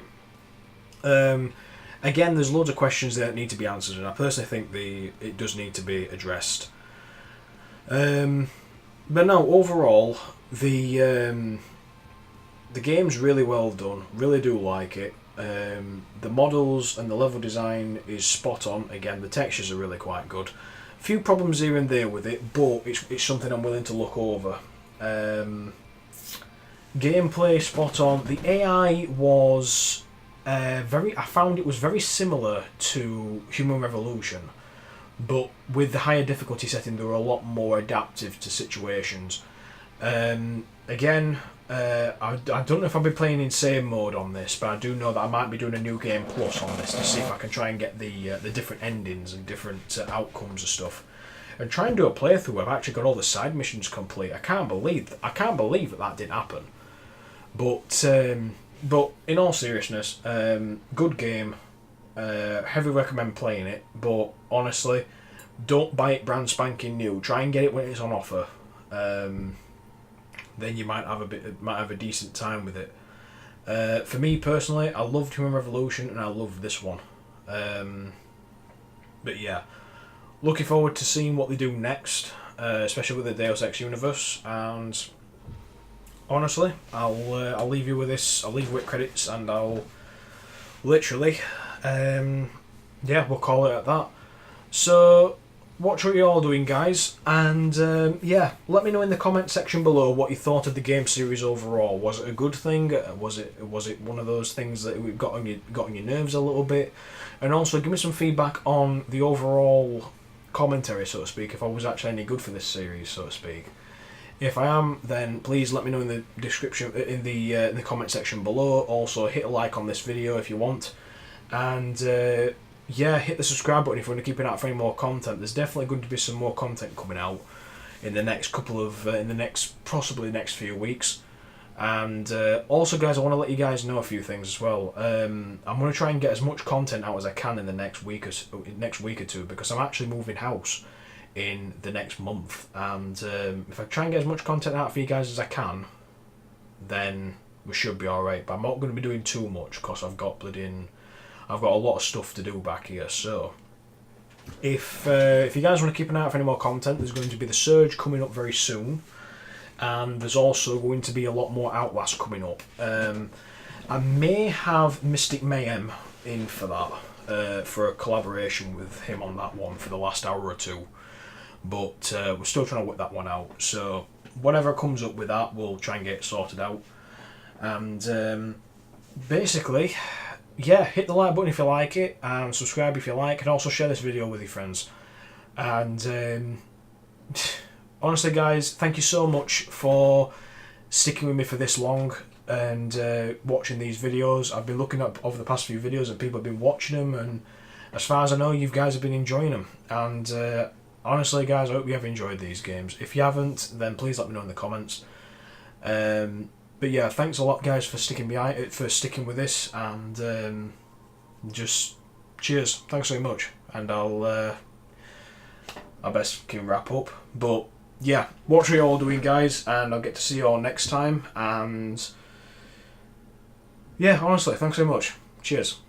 again, there's loads of questions that need to be answered, and I personally think it does need to be addressed. But no, overall, the game's really well done. Really do like it. The models and the level design is spot on. Again, the textures are really quite good. A few problems here and there with it, but it's something I'm willing to look over. Gameplay spot on. The AI was I found it was very similar to Human Revolution, but with the higher difficulty setting, they were a lot more adaptive to situations. Again, I don't know if I'll be playing insane mode on this, but I do know that I might be doing a new game plus on this to see if I can try and get the different endings and different outcomes and stuff, and try and do a playthrough. I've actually got all the side missions complete. I can't believe that didn't happen. But in all seriousness, good game. Heavily recommend playing it. But honestly, don't buy it brand spanking new. Try and get it when it's on offer. Then you might have a decent time with it. For me personally, I loved Human Revolution and I loved this one. But yeah, looking forward to seeing what they do next, especially with the Deus Ex universe. And honestly, I'll leave you with this. I'll leave you with credits, and I'll literally, we'll call it at that. So, watch what you're all doing, guys, and let me know in the comment section below what you thought of the game series overall. Was it a good thing? Was it one of those things that got on your nerves a little bit? And also give me some feedback on the overall commentary, so to speak, if I was actually any good for this series, so to speak. If I am, then please let me know in the description, in the comment section below. Also, hit a like on this video if you want, and hit the subscribe button if you want to keep an eye out for any more content. There's definitely going to be some more content coming out in the next possibly next few weeks. And also, guys, I want to let you guys know a few things as well. I'm going to try and get as much content out as I can in the next week or two, because I'm actually moving house in the next month, and if I try and get as much content out for you guys as I can, then we should be alright. But I'm not going to be doing too much because I've got a lot of stuff to do back here. So if you guys want to keep an eye out for any more content, there's going to be the Surge coming up very soon, and there's also going to be a lot more Outlast coming up. I may have Mystic Mayhem in for that, for a collaboration with him on that one for the last hour or two. But we're still trying to work that one out. So whatever comes up with that, we'll try and get it sorted out. And basically, hit the like button if you like it, and subscribe if you like, and also share this video with your friends. And honestly, guys, thank you so much for sticking with me for this long and watching these videos. I've been looking up over the past few videos and people have been watching them, and as far as I know, you guys have been enjoying them. And honestly, guys, I hope you have enjoyed these games. If you haven't, then please let me know in the comments. But yeah, thanks a lot, guys, for sticking with this, and just cheers. Thanks so much, and I best can wrap up. But yeah, watch what you're all doing, guys, and I'll get to see you all next time. And yeah, honestly, thanks so much. Cheers.